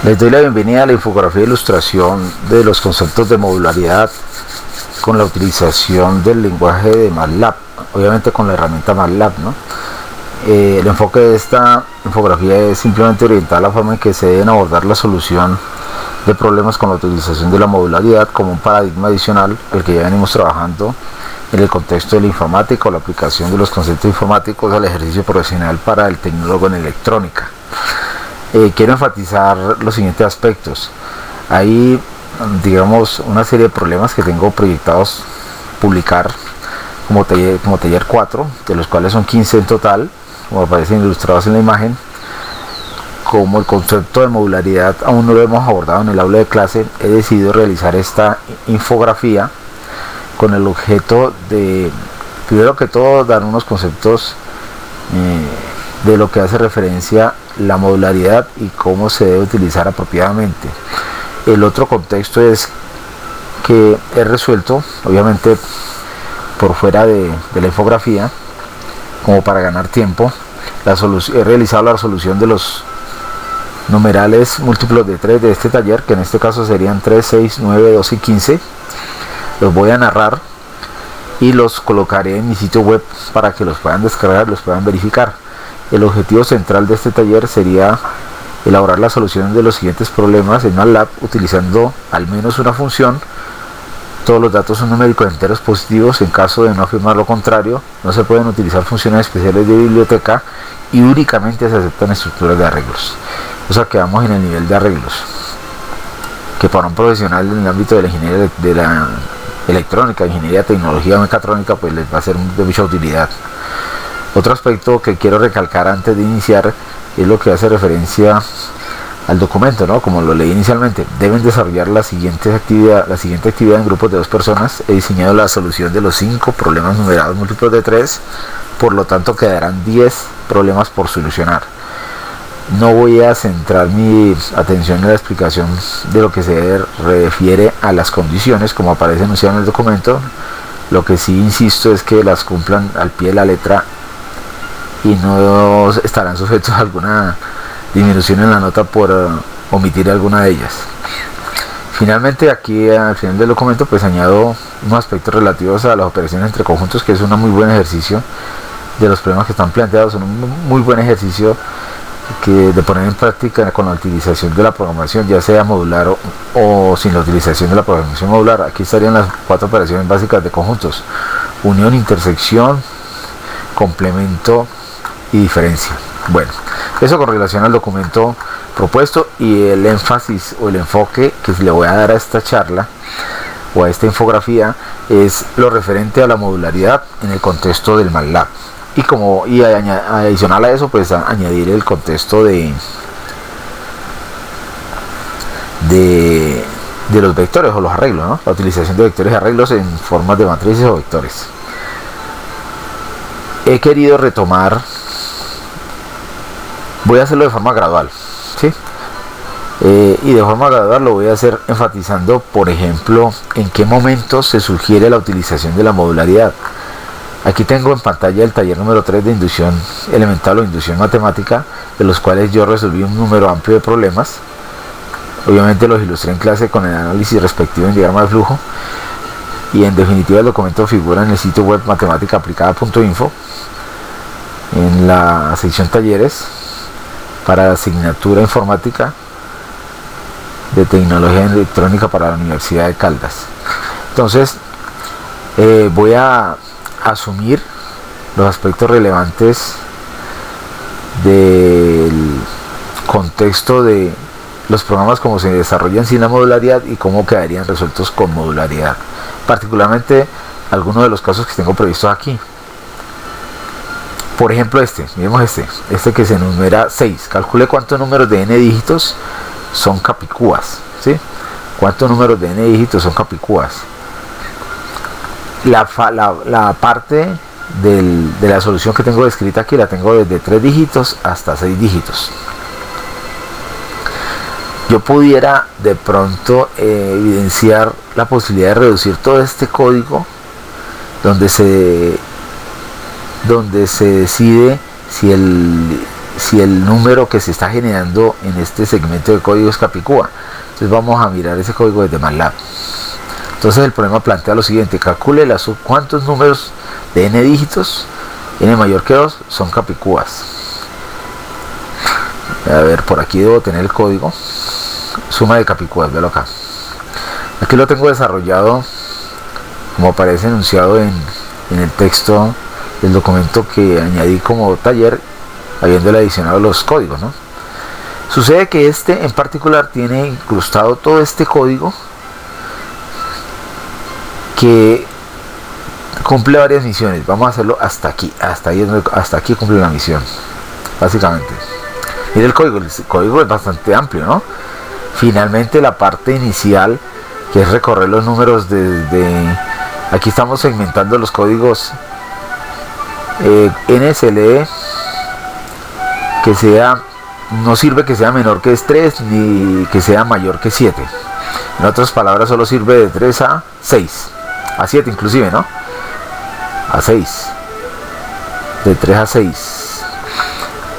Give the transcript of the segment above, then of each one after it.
Les doy la bienvenida a la infografía de ilustración de los conceptos de modularidad con la utilización del lenguaje de MATLAB, obviamente con la herramienta MATLAB, ¿no? El enfoque de esta infografía es simplemente orientar la forma en que se deben abordar la solución de problemas con la utilización de la modularidad como un paradigma adicional al que ya venimos trabajando en el contexto de la informática o la aplicación de los conceptos informáticos al ejercicio profesional para el tecnólogo en electrónica. Quiero enfatizar los siguientes aspectos. Hay, digamos, una serie de problemas que tengo proyectados publicar como taller 4, de los cuales son 15 en total, como aparecen ilustrados en la imagen. Como el concepto de modularidad aún no lo hemos abordado en el aula de clase, he decidido realizar esta infografía con el objeto de, primero que todo, dar unos conceptos de lo que hace referencia la modularidad y cómo se debe utilizar apropiadamente. El otro contexto es que he resuelto, obviamente por fuera de la infografía, como para ganar tiempo, he realizado la resolución de los numerales múltiplos de 3 de este taller, que en este caso serían 3, 6, 9, 12 y 15. Los voy a narrar y los colocaré en mi sitio web para que los puedan descargar, los puedan verificar. El objetivo central de este taller sería elaborar la solución de los siguientes problemas en MATLAB utilizando al menos una función. Todos los datos son numéricos enteros positivos. En caso de no afirmar lo contrario, no se pueden utilizar funciones especiales de biblioteca y únicamente se aceptan estructuras de arreglos. O sea, quedamos en el nivel de arreglos, que para un profesional en el ámbito de la ingeniería de la electrónica, ingeniería, tecnología o mecatrónica, pues les va a ser de mucha utilidad. Otro aspecto que quiero recalcar antes de iniciar es lo que hace referencia al documento, ¿no? Como lo leí inicialmente, deben desarrollar la siguiente actividad en grupos de 2 personas. He diseñado la solución de los 5 problemas numerados múltiplos de 3, por lo tanto quedarán 10 problemas por solucionar. No voy a centrar mi atención en la explicación de lo que se refiere a las condiciones como aparece anunciado en el documento. Lo que sí insisto es que las cumplan al pie de la letra y no estarán sujetos a alguna disminución en la nota por omitir alguna de ellas. Finalmente, aquí al final del documento pues añado unos aspectos relativos a las operaciones entre conjuntos, que es un muy buen ejercicio de los problemas que están planteados, son un muy buen ejercicio de poner en práctica con la utilización de la programación, ya sea modular o sin la utilización de la programación modular. Aquí estarían las 4 operaciones básicas de conjuntos: unión, intersección, complemento y diferencia. Bueno, eso con relación al documento propuesto, y el énfasis o el enfoque que le voy a dar a esta charla o a esta infografía es lo referente a la modularidad en el contexto del MATLAB, y adicional a eso pues añadir el contexto de los vectores o los arreglos, ¿no? La utilización de vectores y arreglos en formas de matrices o vectores. He querido retomar, voy a hacerlo de forma gradual, ¿sí? Y de forma gradual lo voy a hacer enfatizando, por ejemplo, en qué momento se sugiere la utilización de la modularidad. Aquí tengo en pantalla el taller número 3 de inducción elemental o inducción matemática, de los cuales yo resolví un número amplio de problemas. Obviamente los ilustré en clase con el análisis respectivo en diagrama de flujo, y en definitiva el documento figura en el sitio web matemáticaaplicada.info en la sección talleres para la asignatura informática de tecnología electrónica para la Universidad de Caldas. Entonces voy a asumir los aspectos relevantes del contexto de los programas, como se desarrollan sin la modularidad y cómo quedarían resueltos con modularidad, particularmente algunos de los casos que tengo previstos aquí. Por ejemplo, miremos este que se enumera 6. Calcule cuántos números de n dígitos son capicúas, ¿sí? ¿Cuántos números de n dígitos son capicúas? La parte de la solución que tengo descrita aquí la tengo desde 3 dígitos hasta 6 dígitos. Yo pudiera de pronto evidenciar la posibilidad de reducir todo este código donde se decide si si el número que se está generando en este segmento de código es Capicúa. Entonces vamos a mirar ese código desde MATLAB. Entonces el problema plantea lo siguiente: calcule cuántos números de n dígitos, n mayor que 2, son Capicúas. A ver, por aquí debo tener el código. Suma de Capicúas, véalo acá. Aquí lo tengo desarrollado como aparece enunciado en el texto del documento que añadí como taller, habiéndole adicionado los códigos, ¿no? Sucede que este en particular tiene incrustado todo este código que cumple varias misiones. Vamos a hacerlo hasta aquí, hasta aquí cumple la misión, básicamente. Mire el código es bastante amplio, ¿no? Finalmente la parte inicial, que es recorrer los números desde... Aquí estamos segmentando los códigos NSLE, que sea... No sirve que sea menor que 3 ni que sea mayor que 7. En otras palabras, solo sirve de 3 a 6. A 7 inclusive, ¿no? A 6. De 3 a 6.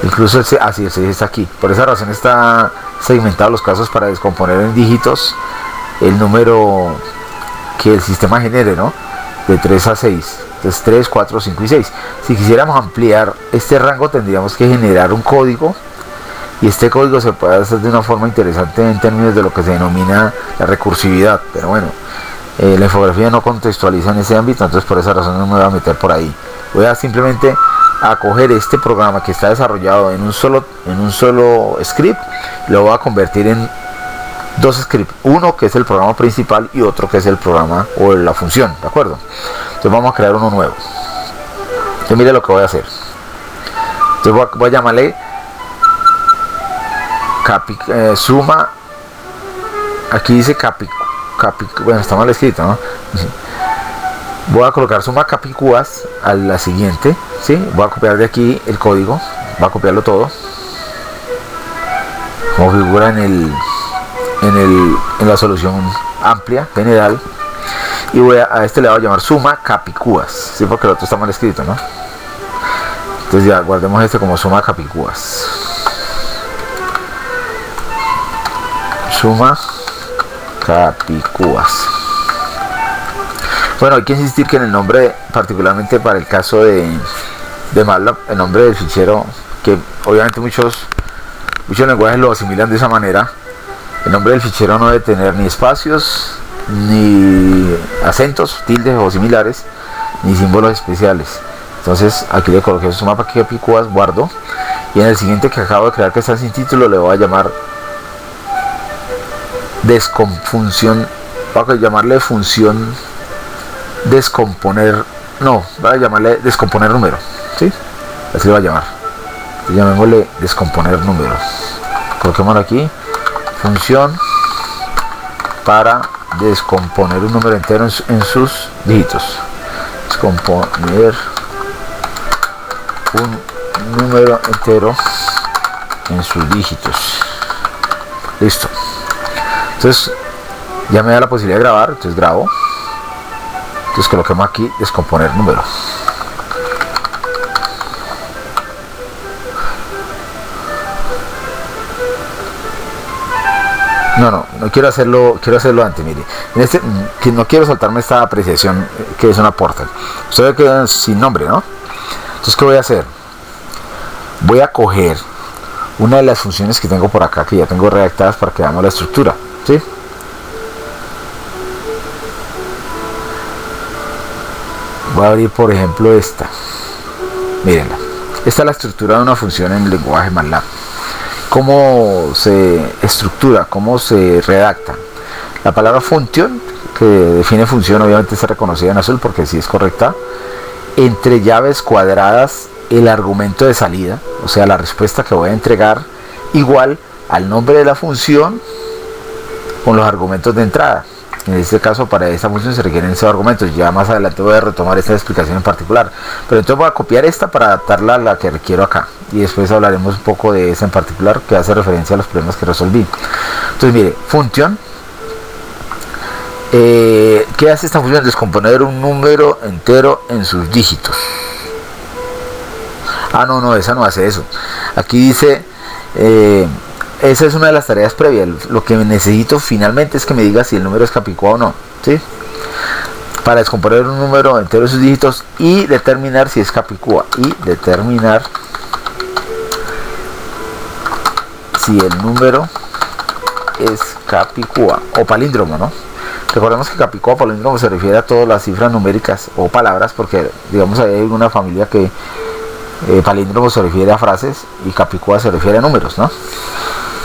Incluso el 6 está aquí. Por esa razón está segmentado los casos para descomponer en dígitos el número que el sistema genere, ¿no? De 3 a 6. Entonces 3, 4, 5 y 6. Si quisiéramos ampliar este rango, tendríamos que generar un código. Y este código se puede hacer de una forma interesante en términos de lo que se denomina la recursividad. Pero bueno, la infografía no contextualiza en ese ámbito, entonces por esa razón no me voy a meter por ahí. Voy a simplemente a coger este programa que está desarrollado en un solo script, lo voy a convertir en dos scripts. Uno que es el programa principal y otro que es el programa o la función, ¿de acuerdo? Entonces vamos a crear uno nuevo. Entonces mire lo que voy a hacer. Entonces voy a llamarle suma. Aquí dice bueno, está mal escrito, ¿no? Voy a colocar suma Capicúas a la siguiente, ¿sí? Voy a copiar de aquí el código, voy a copiarlo todo como figura en la solución amplia general, y a este le voy a llamar suma Capicúas, ¿sí? Porque el otro está mal escrito, ¿no? Entonces ya guardemos este como suma Capicúas. Suma Capicúas. Bueno, hay que insistir que en el nombre, particularmente para el caso de MATLAB, el nombre del fichero, que obviamente muchos lenguajes lo asimilan de esa manera, el nombre del fichero no debe tener ni espacios, ni acentos, tildes o similares, ni símbolos especiales. Entonces aquí le coloqué suma Capicúas, guardo, y en el siguiente que acabo de crear, que está sin título, le voy a llamar función descomponer, no, voy a llamarle descomponer número, ¿sí? Así lo voy a llamar. Entonces, llamémosle descomponer número. Coloquémoslo aquí, función para descomponer un número entero en sus dígitos. Descomponer un número entero en sus dígitos. Listo. Entonces ya me da la posibilidad de grabar, entonces grabo. Entonces coloquemos aquí descomponer número. No quiero hacerlo antes, mire. No quiero saltarme esta apreciación que es una portal. Usted queda sin nombre, ¿no? Entonces, ¿qué voy a hacer? Voy a coger una de las funciones que tengo por acá, que ya tengo redactadas para que veamos la estructura, ¿sí? Voy a abrir, por ejemplo, esta. Mírenla. Esta es la estructura de una función en el lenguaje MATLAB. ¿Cómo se estructura? ¿Cómo se redacta? La palabra function, que define función, obviamente está reconocida en azul porque sí es correcta. Entre llaves cuadradas, el argumento de salida, o sea, la respuesta que voy a entregar, igual al nombre de la función con los argumentos de entrada. En este caso, para esta función se requieren esos argumentos. Ya más adelante voy a retomar esta explicación en particular, pero entonces voy a copiar esta para adaptarla a la que requiero acá, y después hablaremos un poco de esta en particular, que hace referencia a los problemas que resolví. Entonces mire, función, ¿qué hace esta función? Descomponer un número entero en sus dígitos. Ah, no, no, esa no hace eso. Aquí dice, esa es una de las tareas previas. Lo que necesito finalmente es que me diga si el número es capicúa o no, ¿sí? Para descomponer un número entero de sus dígitos y determinar si es capicúa. Y determinar si el número es capicúa o palíndromo, ¿no? Recordemos que capicúa o palíndromo se refiere a todas las cifras numéricas o palabras, porque digamos hay una familia que palíndromo se refiere a frases y capicúa se refiere a números, ¿no?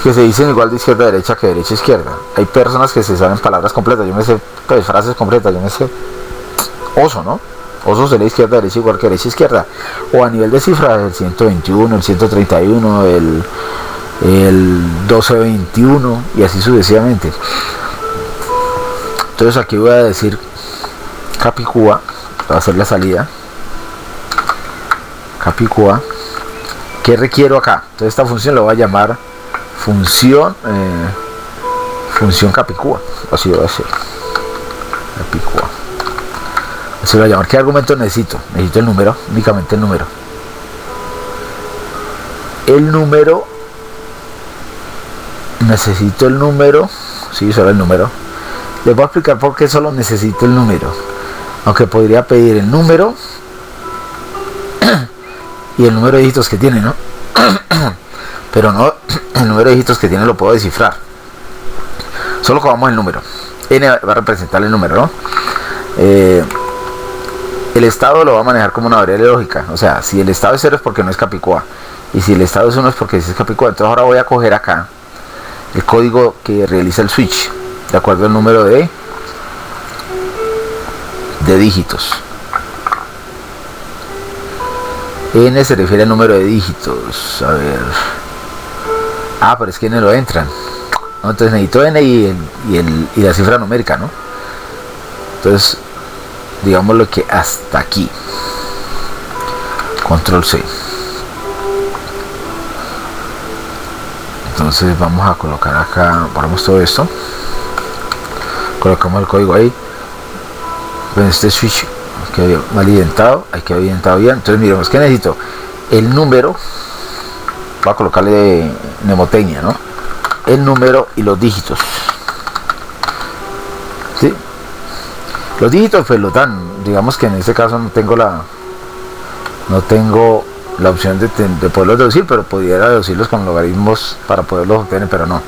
Que se dicen igual de izquierda a derecha que derecha a izquierda. Hay personas que se saben palabras completas, yo me sé pues, frases completas, yo me sé oso, ¿no? Oso se lee izquierda a derecha igual que derecha a izquierda. O a nivel de cifras, el 121, el 131, el 1221 y así sucesivamente. Entonces aquí voy a decir capicúa, va a hacer la salida. Capicúa. ¿Qué requiero acá? Entonces esta función la voy a llamar función capicúa. Así voy a decir. Capicúa. Así voy a llamar. ¿Qué argumento necesito? Necesito el número, únicamente el número. Necesito el número. Sí, solo el número. Les voy a explicar por qué solo necesito el número. Aunque podría pedir el número y el número de dígitos que tiene, ¿no? Pero no, el número de dígitos que tiene lo puedo descifrar. Solo cogamos el número. N va a representar el número, ¿no? El estado lo va a manejar como una variable lógica. O sea, si el estado es 0 es porque no es capicúa. Y si el estado es 1 es porque sí es capicúa. Entonces ahora voy a coger acá el código que realiza el switch, de acuerdo al número de dígitos. N se refiere al número de dígitos. A ver. Ah, pero es que N lo entran. ¿No? Entonces necesito N y la cifra numérica, ¿no? Entonces, digámoslo que hasta aquí. Control C. Entonces vamos a colocar acá, ponemos todo esto. Colocamos el código ahí. Pues este switch quedó mal identado, hay que identado bien. Entonces miremos que necesito el número, voy a colocarle mnemotecnia, ¿no? El número y los dígitos, ¿sí? Los dígitos pues los dan, digamos que en este caso no tengo la opción de poderlos deducir, pero pudiera deducirlos con logaritmos para poderlos obtener, pero no.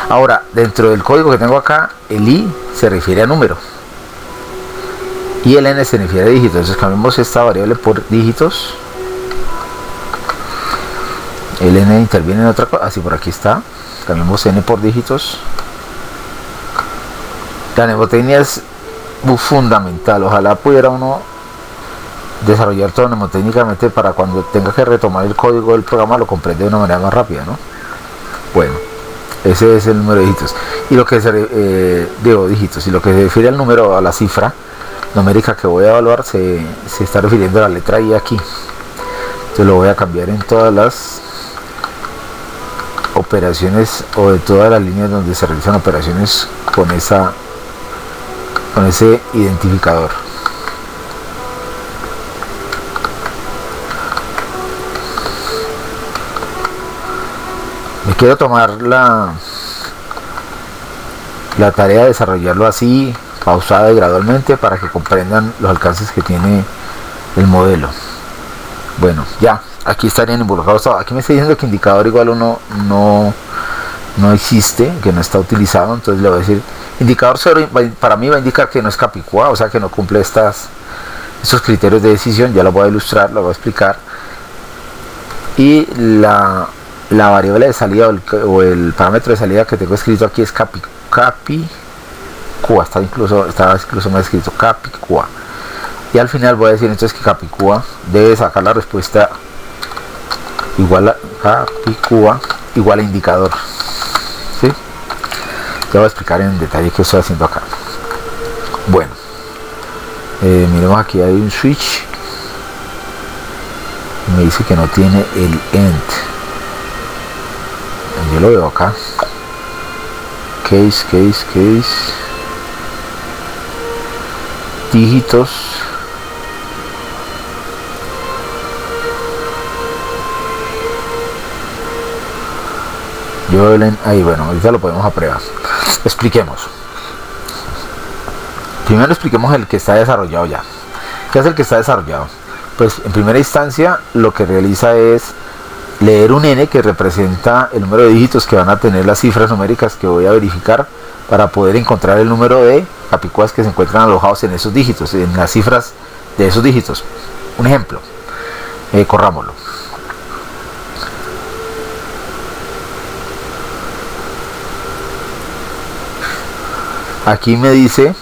Ahora, dentro del código que tengo acá, el i se refiere a número y el n se refiere a dígitos. Entonces cambiamos esta variable por dígitos. El n interviene en otra cosa, así por aquí está. Cambiamos n por dígitos. La mnemotecnia es fundamental. Ojalá pudiera uno desarrollar todo mnemotécnicamente para cuando tenga que retomar el código del programa lo comprende de una manera más rápida, ¿no? Bueno, ese es el número de dígitos. Y lo que dígitos, y lo que se refiere al número, a la cifra numérica que voy a evaluar, se está refiriendo a la letra I aquí. Entonces lo voy a cambiar en todas las operaciones o de todas las líneas donde se realizan operaciones con ese identificador. Me quiero tomar la tarea de desarrollarlo así, pausada y gradualmente, para que comprendan los alcances que tiene el modelo. Bueno, ya, aquí estarían involucrados todos. Aquí me está diciendo que indicador igual 1 no existe, que no está utilizado. Entonces le voy a decir indicador 0, para mí va a indicar que no es capicúa, o sea que no cumple estos criterios de decisión. Ya lo voy a ilustrar, lo voy a explicar. Y la variable de salida o el parámetro de salida que tengo escrito aquí es capicúa, estaba incluso más escrito capicúa. Y al final voy a decir entonces que capicúa debe sacar la respuesta igual a capicúa igual a indicador, ¿sí? Ya voy a explicar en detalle qué estoy haciendo acá. Bueno, miremos, aquí hay un switch, me dice que no tiene el end. Yo lo veo acá, case, dígitos, Ahí, bueno, ahorita lo podemos a prueba. Expliquemos. Primero expliquemos el que está desarrollado ya. ¿Qué es el que está desarrollado? Pues en primera instancia lo que realiza es leer un n que representa el número de dígitos que van a tener las cifras numéricas que voy a verificar para poder encontrar el número de capicúas que se encuentran alojados en esos dígitos, en las cifras de esos dígitos. Un ejemplo, corrámoslo. Aquí me dice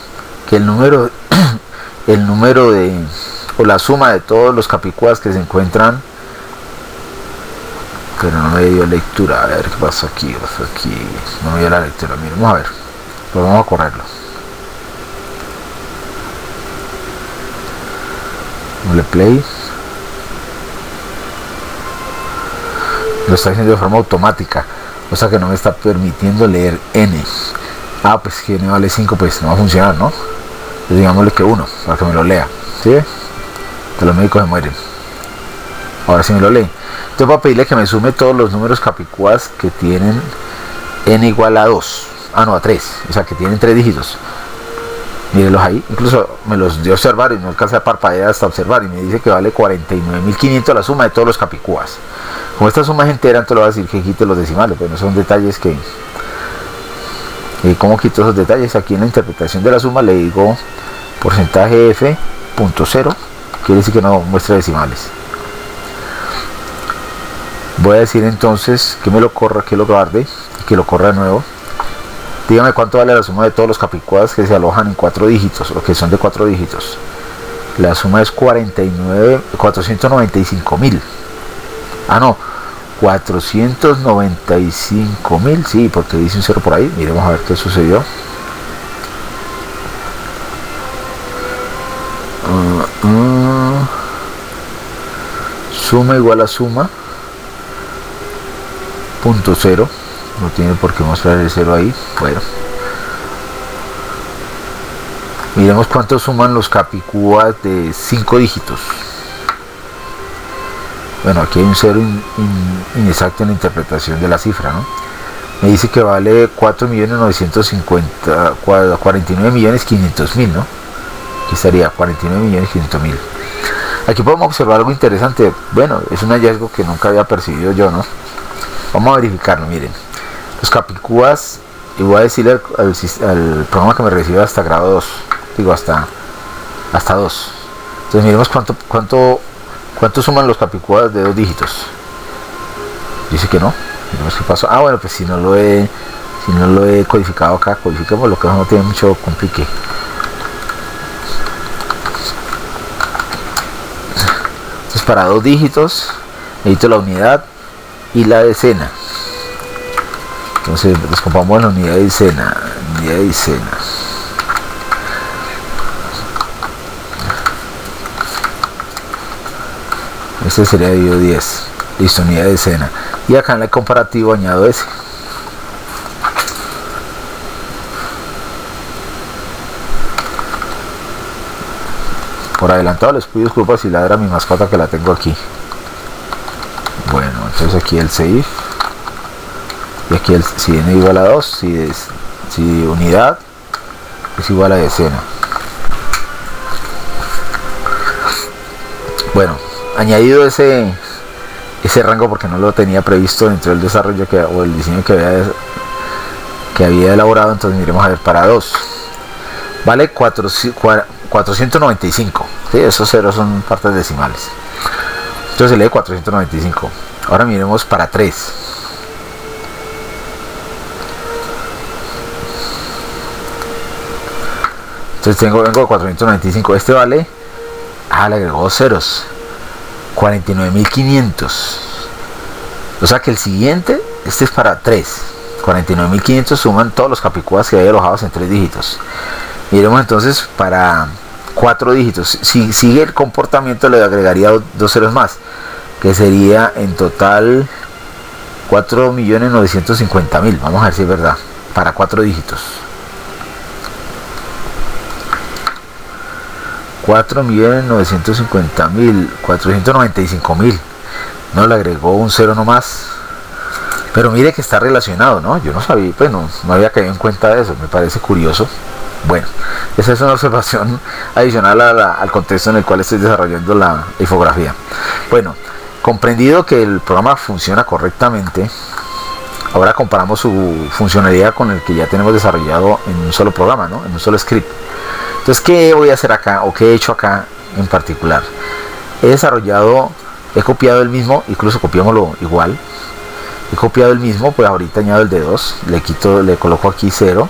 que el número de, o la suma de todos los capicúas que se encuentran, pero no me dio lectura. A ver qué pasó aquí, no me dio la lectura. Miren, vamos a ver, pues vamos a correrlo. Dale play. Lo está haciendo de forma automática, o sea que no me está permitiendo leer n. Pues que n vale 5, pues no va a funcionar, ¿no? Entonces digámosle que 1 para que me lo lea, ¿sí? Que los médicos se mueren. Ahora sí me lo lee. Entonces voy a pedirle que me sume todos los números capicúas que tienen n igual a 2, a 3, o sea que tienen 3 dígitos. Mírenlos ahí, incluso me los dio a observar y no alcanza a parpadear hasta observar, y me dice que vale 49.500 la suma de todos los capicúas. Como esta suma es entera, entonces le voy a decir que quite los decimales, pero no son detalles que... ¿Cómo quito esos detalles? Aquí en la interpretación de la suma le digo porcentaje f.0, quiere decir que no muestra decimales. Voy a decir entonces que me lo corra, que lo guarde y que lo corra de nuevo. Dígame cuánto vale la suma de todos los capicúas que se alojan en 4 dígitos o que son de 4 dígitos. La suma es 495.000. No, 495.000, sí, porque dice un 0 por ahí. Miremos a ver qué sucedió. Suma igual a suma punto 0. No tiene por qué mostrar el 0 ahí. Bueno, miremos cuánto suman los capicúas de 5 dígitos. Bueno, aquí hay un 0 inexacto en la interpretación de la cifra, ¿no? Me dice que vale 49.500.000, ¿no? Aquí estaría 49.500.000. Aquí podemos observar algo interesante. Bueno, es un hallazgo que nunca había percibido yo, ¿no? Vamos a verificarlo, miren. Los capicúas, y voy a decirle al programa que me reciba hasta grado 2, digo hasta 2. Entonces miremos cuánto suman los capicúas de 2 dígitos. Dice que no. Miremos qué pasó. Bueno, pues si no lo he codificado acá, codifiquemos lo que no tiene mucho complique. Entonces para 2 dígitos necesito la unidad y la decena. Entonces descompamos la unidad y decena. Este sería dividido 10. Listo, unidad de decena. Y acá en el comparativo añado ese. Por adelantado les pido disculpas si ladra mi mascota, que la tengo aquí. Bueno, entonces aquí el save. Y aquí si n igual a 2, si unidad es igual a decena. Bueno, añadido ese rango, porque no lo tenía previsto dentro del desarrollo o el diseño que había elaborado. Entonces miremos a ver, para 2 vale 495, ¿sí? Esos ceros son partes decimales, entonces se lee 495. Ahora miremos para 3. Entonces vengo de 495. Este vale, le agregó 2 ceros, 49.500. O sea que el siguiente, este es para 3. 49.500 suman todos los capicúas que hay alojados en 3 dígitos. Miremos entonces para 4 dígitos. Si sigue el comportamiento, le agregaría 2 ceros más, que sería en total 4.950.000. Vamos a ver si es verdad. Para 4 dígitos. 4.950.000, 495.000. No, le agregó un 0 nomás. Pero mire que está relacionado, ¿no? Yo no sabía, pues no había caído en cuenta de eso, me parece curioso. Bueno, esa es una observación adicional al contexto en el cual estoy desarrollando la infografía. Bueno, comprendido que el programa funciona correctamente, ahora comparamos su funcionalidad con el que ya tenemos desarrollado en un solo programa, ¿no? En un solo script. Entonces, ¿qué voy a hacer acá o qué he hecho acá en particular? He copiado el mismo, incluso copiámoslo igual. He copiado el mismo, pues ahorita añado el D2, le coloco aquí 0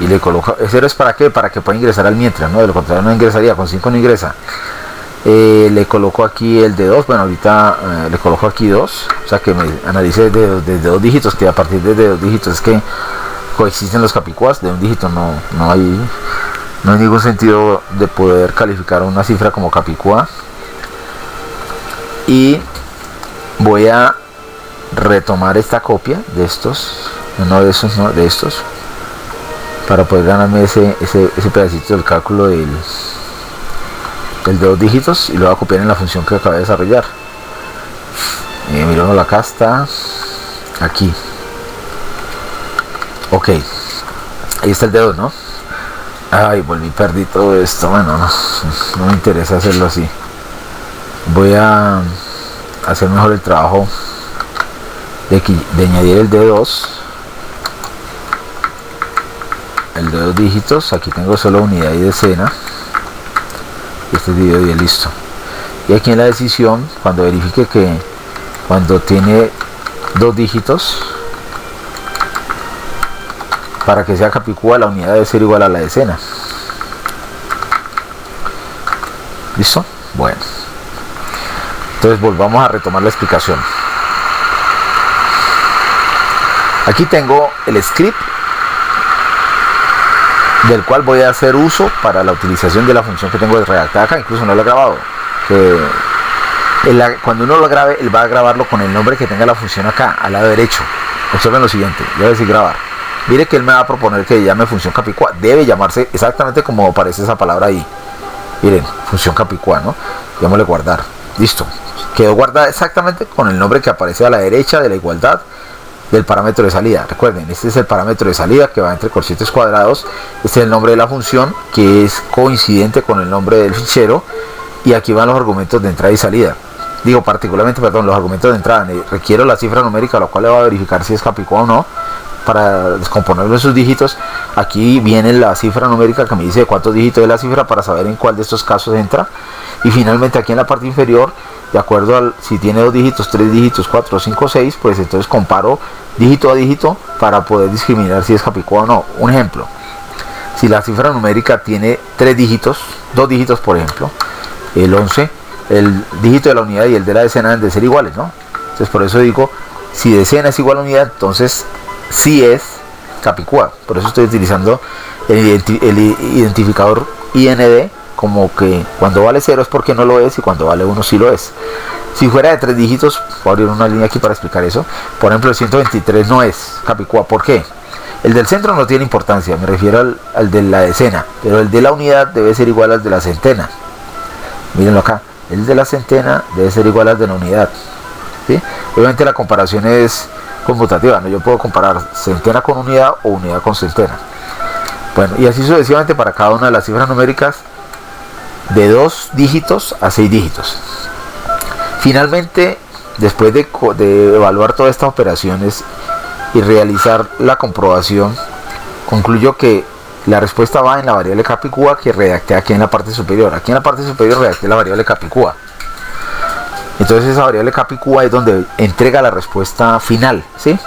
y le coloco, 0 es para qué, para que pueda ingresar al mientras, ¿no? De lo contrario no ingresaría, con 5 no ingresa. Le coloco aquí el D2, bueno ahorita le coloco aquí 2, o sea que me analice desde 2 dígitos, que a partir de 2 dígitos es que coexisten los capicuas. De un dígito no hay ningún sentido de poder calificar una cifra como capicúa. Y voy a retomar esta copia de estos, de estos, para poder ganarme ese pedacito del cálculo del de 2 dígitos, y lo voy a copiar en la función que acabé de desarrollar. Mirémoslo, acá está, aquí. Ok, ahí está el dedo, ¿no? Ay, perdí todo esto. Bueno, no me interesa hacerlo así. Voy a hacer mejor el trabajo de añadir el D2, el de 2 dígitos. Aquí tengo solo unidad y decena. Este video ya listo. Y aquí en la decisión, cuando verifique que cuando tiene 2 dígitos, para que sea capicúa, la unidad debe ser igual a la decena. ¿Listo? Bueno, entonces volvamos a retomar la explicación. Aquí tengo el script del cual voy a hacer uso para la utilización de la función que tengo redactada acá. Incluso no lo he grabado, cuando uno lo grabe, él va a grabarlo con el nombre que tenga la función acá al lado derecho. Observen lo siguiente, voy a decir grabar. Mire que él me va a proponer que llame función capicúa. Debe llamarse exactamente como aparece esa palabra ahí. Miren, función capicúa, ¿no? Llamémosle guardar. Listo, quedó guardada exactamente con el nombre que aparece a la derecha de la igualdad del parámetro de salida. Recuerden, este es el parámetro de salida que va entre corchetes cuadrados. Este es el nombre de la función, que es coincidente con el nombre del fichero, y aquí van los argumentos de entrada y salida. Digo, particularmente, perdón, los argumentos de entrada. Requiero la cifra numérica, la cual le va a verificar si es capicúa o no, para descomponerlo en sus dígitos. Aquí viene la cifra numérica que me dice de cuántos dígitos es la cifra, para saber en cuál de estos casos entra. Y finalmente aquí en la parte inferior, de acuerdo al si tiene 2 dígitos, 3 dígitos, 4, 5, 6, pues entonces comparo dígito a dígito para poder discriminar si es capicúa o no. Un ejemplo, si la cifra numérica tiene 3 dígitos, 2 dígitos por ejemplo, el 11, el dígito de la unidad y el de la decena deben de ser iguales, ¿no? Entonces por eso digo, si decena es igual a unidad, entonces sí es capicúa. Por eso estoy utilizando el identificador IND, como que cuando vale 0 es porque no lo es, y cuando vale 1 sí lo es. Si fuera de 3 dígitos, voy a abrir una línea aquí para explicar eso. Por ejemplo, el 123 no es capicúa. ¿Por qué? El del centro no tiene importancia, me refiero al de la decena, pero el de la unidad debe ser igual al de la centena. Mírenlo acá, el de la centena debe ser igual al de la unidad, ¿sí? Obviamente la comparación es conmutativa, ¿no? Yo puedo comparar centena con unidad o unidad con centena. Bueno, y así sucesivamente para cada una de las cifras numéricas de 2 dígitos a 6 dígitos. Finalmente, después de evaluar todas estas operaciones y realizar la comprobación, concluyo que la respuesta va en la variable capicúa que redacté aquí en la parte superior. Aquí en la parte superior redacté la variable capicúa. Entonces esa variable capicúa es donde entrega la respuesta final, ¿sí?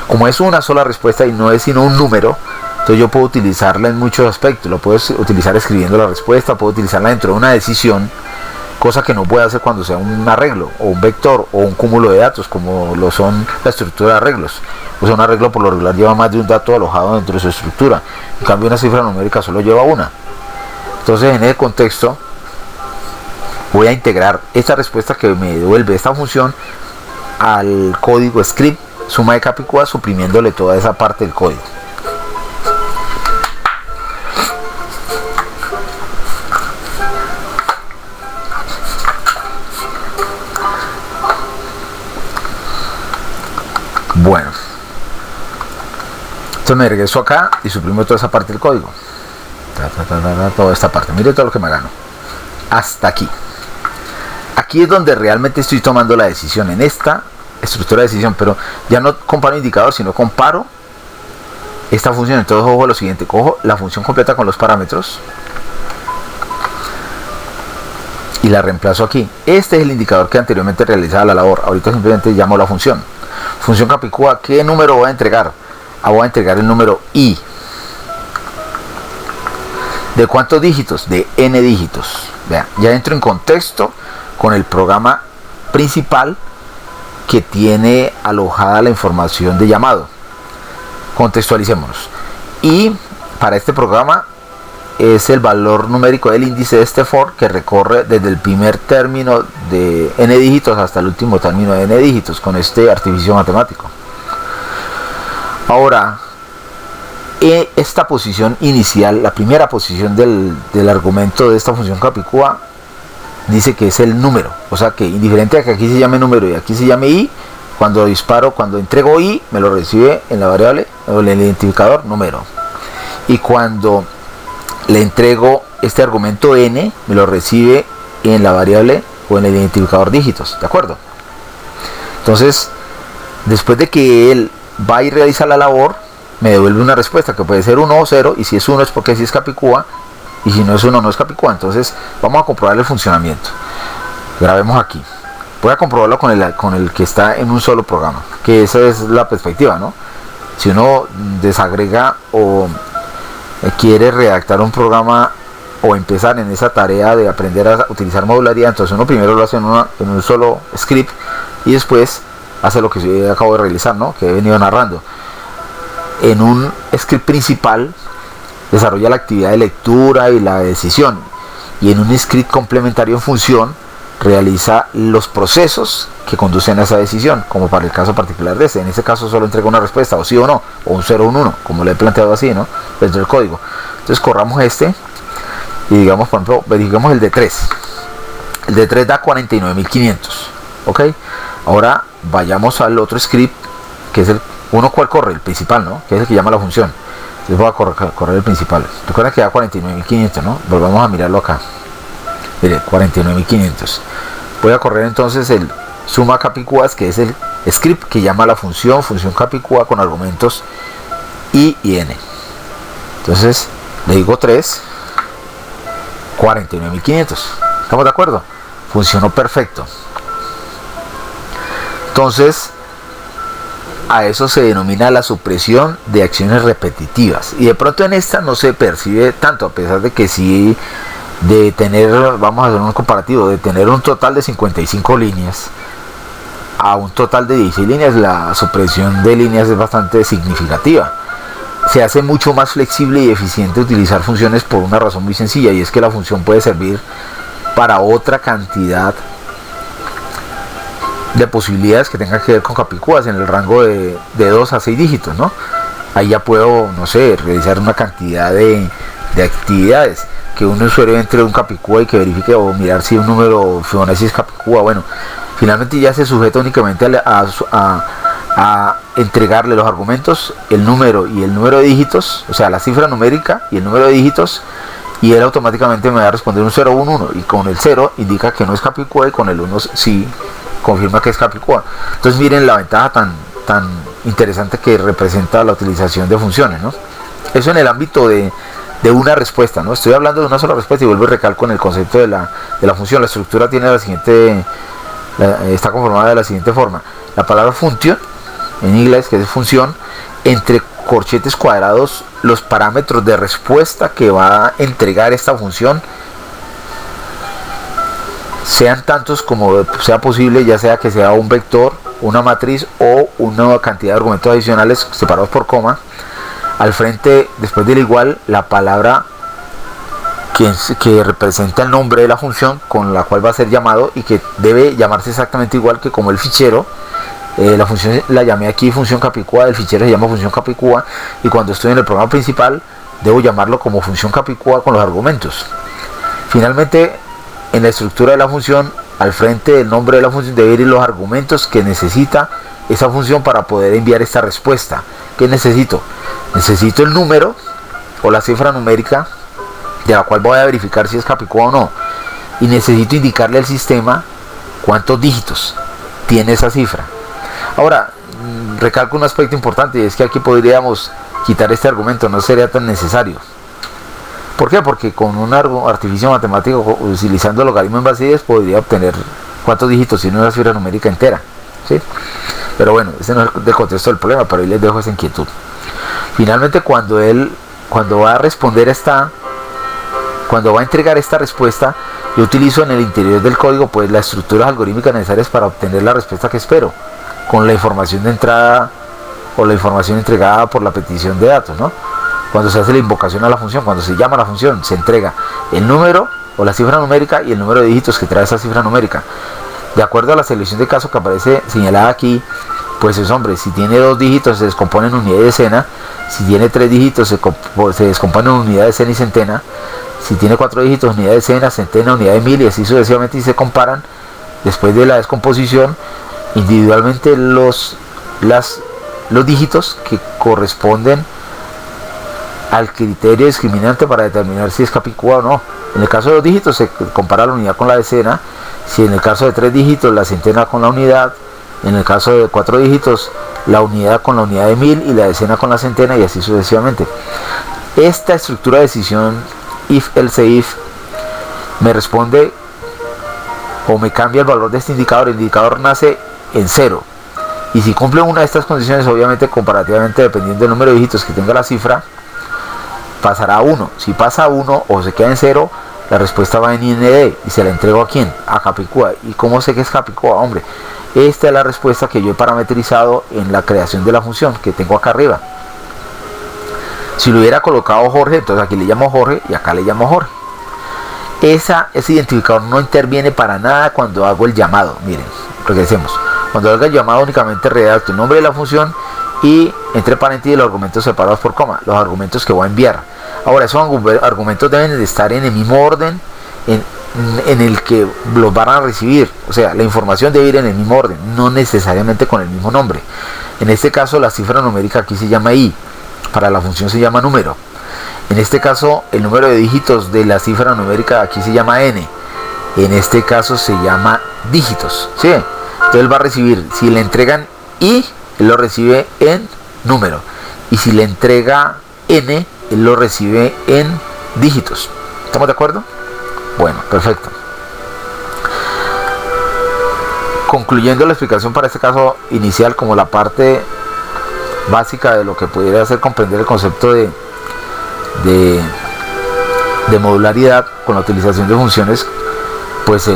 Como es una sola respuesta y no es sino un número, entonces yo puedo utilizarla en muchos aspectos. Lo puedo utilizar escribiendo la respuesta, puedo utilizarla dentro de una decisión, cosa que no puede hacer cuando sea un arreglo o un vector o un cúmulo de datos, como lo son la estructura de arreglos. O sea, un arreglo por lo regular lleva más de un dato alojado dentro de su estructura, en cambio una cifra numérica solo lleva una. Entonces en ese contexto voy a integrar esta respuesta que me devuelve esta función al código script suma de capicúa, suprimiéndole toda esa parte del código. Entonces me regreso acá y suprimo toda esa parte del código. Toda esta parte. Mire todo lo que me gano. Hasta aquí. Aquí es donde realmente estoy tomando la decisión, en esta estructura de decisión, pero ya no comparo indicador, sino comparo esta función. Entonces ojo lo siguiente, cojo la función completa con los parámetros y la reemplazo aquí. Este es el indicador que anteriormente realizaba la labor. Ahorita simplemente llamo la función. Función Capicúa, ¿qué número voy a entregar? Voy a entregar el número i. ¿De cuántos dígitos? De n dígitos. Vean, ya entro en contexto con el programa principal que tiene alojada la información de llamado. Contextualicémonos. Y para este programa es el valor numérico del índice de este for, que recorre desde el primer término de n dígitos hasta el último término de n dígitos con este artificio matemático. Ahora, esta posición inicial, la primera posición del argumento de esta función Capicúa, dice que es el número, o sea que indiferente a que aquí se llame número y aquí se llame i, cuando disparo, cuando entrego i, me lo recibe en la variable o en el identificador número, y cuando le entrego este argumento n, me lo recibe en la variable o en el identificador dígitos, ¿de acuerdo? Entonces, después de que él va y realiza la labor, me devuelve una respuesta que puede ser 1 o 0, y si es 1 es porque sí es Capicúa, y si no es 1 no es Capicúa. Entonces vamos a comprobar el funcionamiento. Grabemos aquí. Voy a comprobarlo con el que está en un solo programa, que esa es la perspectiva, ¿no? Si uno desagrega o quiere redactar un programa o empezar en esa tarea de aprender a utilizar modularidad, entonces uno primero lo hace en un solo script y después hace lo que yo acabo de realizar, ¿no? Que he venido narrando. En un script principal desarrolla la actividad de lectura y la decisión, y en un script complementario en función realiza los procesos que conducen a esa decisión, como para el caso particular de este. En este caso solo entrega una respuesta, o sí o no, o un 0 o un 1, como lo he planteado así, ¿no? Dentro del código. Entonces corramos este y digamos, por ejemplo, verificamos el de 3. El de 3 da 49.500, ¿ok? Ahora vayamos al otro script, que es el uno, ¿cuál corre? El principal, ¿no? Que es el que llama la función. Entonces voy a correr el principal. Recuerda que da 49.500, ¿no? Volvamos a mirarlo acá. Mire, 49.500. Voy a correr entonces el suma Capicúas, que es el script que llama la función Capicúa con argumentos i y n. Entonces le digo 3, 49.500. ¿Estamos de acuerdo? Funcionó perfecto. Entonces, a eso se denomina la supresión de acciones repetitivas, y de pronto en esta no se percibe tanto, a pesar de que sí, de tener, vamos a hacer un comparativo, de tener un total de 55 líneas a un total de 16 líneas, la supresión de líneas es bastante significativa. Se hace mucho más flexible y eficiente utilizar funciones por una razón muy sencilla, y es que la función puede servir para otra cantidad de posibilidades que tengan que ver con Capicúas en el rango de 2 a 6 dígitos, ¿no? Ahí ya puedo, no sé, realizar una cantidad de actividades, que un usuario entre un Capicúa y que verifique o mirar si un número Fibonacci es Capicúa. Bueno, finalmente ya se sujeta únicamente a entregarle los argumentos, el número y el número de dígitos, o sea, la cifra numérica y el número de dígitos, y él automáticamente me va a responder un 0 o un 1, y con el 0 indica que no es Capicúa y con el 1 sí confirma que es Capicúa. Entonces miren la ventaja tan interesante que representa la utilización de funciones, ¿no? Eso en el ámbito de una respuesta, ¿no? Estoy hablando de una sola respuesta y vuelvo y recalco en el concepto de la función. La estructura tiene está conformada de la siguiente forma. La palabra function, en inglés, que es función, entre corchetes cuadrados, los parámetros de respuesta que va a entregar esta función, sean tantos como sea posible, ya sea que sea un vector, una matriz o una cantidad de argumentos adicionales separados por coma. Al frente, después del igual, la palabra que representa el nombre de la función con la cual va a ser llamado, y que debe llamarse exactamente igual que como el fichero. La función la llamé aquí función Capicúa, el fichero se llama función Capicúa, y cuando estoy en el programa principal debo llamarlo como función Capicúa con los argumentos. Finalmente, en la estructura de la función, al frente del nombre de la función debe ir los argumentos que necesita esa función para poder enviar esta respuesta. ¿Qué necesito? Necesito el número o la cifra numérica de la cual voy a verificar si es capicúa o no, y necesito indicarle al sistema cuántos dígitos tiene esa cifra. Ahora, recalco un aspecto importante, y es que aquí podríamos quitar este argumento, no sería tan necesario. ¿Por qué? Porque con un artificio matemático utilizando el logaritmo en base 10 podría obtener cuántos dígitos tiene una cifra numérica entera, ¿sí? Pero bueno, ese no es el contexto del problema, pero ahí les dejo esa inquietud. Finalmente, cuando va a responder cuando va a entregar esta respuesta, yo utilizo en el interior del código pues las estructuras algorítmicas necesarias para obtener la respuesta que espero, con la información de entrada o la información entregada por la petición de datos, ¿no? Cuando se hace la invocación a la función, cuando se llama a la función, se entrega el número o la cifra numérica y el número de dígitos que trae esa cifra numérica. De acuerdo a la selección de caso que aparece señalada aquí, pues es hombre, si tiene 2 dígitos se descompone en unidad y decena, si tiene 3 dígitos se descompone en unidad de decena y centena, si tiene 4 dígitos unidad de decena, centena, unidad de mil, y así sucesivamente, y se comparan después de la descomposición individualmente los dígitos que corresponden al criterio discriminante para determinar si es capicúa o no. En el caso de 2 dígitos se compara la unidad con la decena, si en el caso de 3 dígitos la centena con la unidad, en el caso de 4 dígitos la unidad con la unidad de mil y la decena con la centena, y así sucesivamente. Esta estructura de decisión if else if me responde o me cambia el valor de este indicador. El indicador nace en 0, y si cumple una de estas condiciones, obviamente comparativamente dependiendo del número de dígitos que tenga la cifra, pasará a 1. Si pasa a 1 o se queda en 0, la respuesta va en IND y se la entrego a ¿quién? A capicúa. ¿Y cómo sé que es capicúa? Hombre, esta es la respuesta que yo he parametrizado en la creación de la función que tengo acá arriba. Si lo hubiera colocado Jorge, entonces aquí le llamo Jorge y acá le llamo Jorge. Ese identificador no interviene para nada cuando hago el llamado. Miren, regresemos. Cuando haga el llamado únicamente redacto el nombre de la función y entre paréntesis los argumentos separados por coma, los argumentos que voy a enviar. Ahora, esos argumentos deben de estar en el mismo orden en el que los van a recibir. O sea, la información debe ir en el mismo orden, no necesariamente con el mismo nombre. En este caso, la cifra numérica aquí se llama i, para la función se llama número. En este caso, el número de dígitos de la cifra numérica aquí se llama n. En este caso se llama dígitos, ¿sí? Entonces él va a recibir, si le entregan i, él lo recibe en número, y si le entrega n, él lo recibe en dígitos. ¿Estamos de acuerdo? Bueno, perfecto. Concluyendo la explicación para este caso inicial como la parte básica de lo que pudiera hacer comprender el concepto de modularidad con la utilización de funciones, pues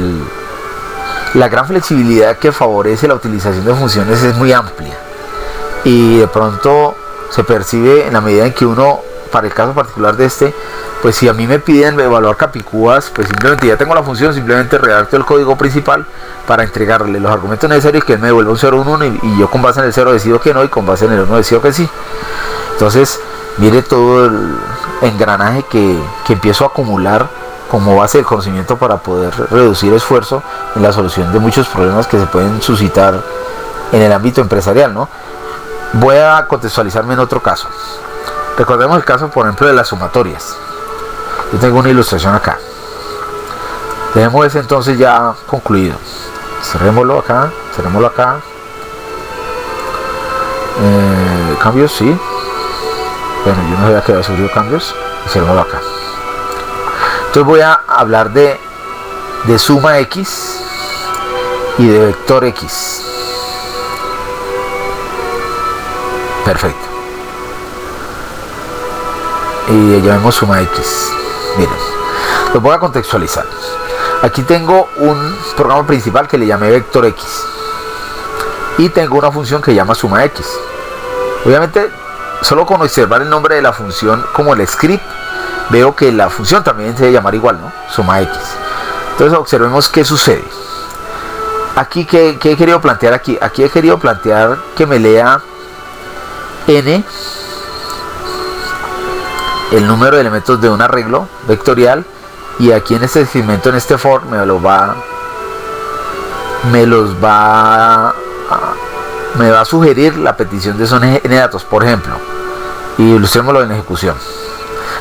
la gran flexibilidad que favorece la utilización de funciones es muy amplia, y de pronto se percibe en la medida en que uno, para el caso particular de pues si a mí me piden evaluar capicúas, pues simplemente ya tengo la función, simplemente redacto el código principal para entregarle los argumentos necesarios, que él me devuelva un 0, un 1, y yo con base en el 0 decido que no, y con base en el 1 decido que sí. Entonces mire todo el engranaje que empiezo a acumular como base del conocimiento para poder reducir esfuerzo en la solución de muchos problemas que se pueden suscitar en el ámbito empresarial, ¿no? Voy a contextualizarme en otro caso. Recordemos el caso, por ejemplo, de las sumatorias. Yo tengo una ilustración acá. Tenemos ese entonces ya concluido. Cerrémoslo acá, cerrémoslo acá. Cambios, sí. Bueno, yo no sabía que había subido cambios. Y cerrémoslo acá. Entonces voy a hablar de suma x y de vector x. Perfecto. Y llamemos suma x. Miren, lo voy a contextualizar. Aquí tengo un programa principal que le llamé vector x, y tengo una función que llama suma x. Obviamente, solo con observar el nombre de la función como el script, veo que la función también se debe llamar igual, ¿no? Suma x. Entonces observemos qué sucede. Aquí, ¿qué he querido plantear aquí? Aquí he querido plantear que me lea n, el número de elementos de un arreglo vectorial, y aquí en este segmento, en este for, me va a sugerir la petición de esos n datos. Por ejemplo, Y ilustrémoslo en ejecución.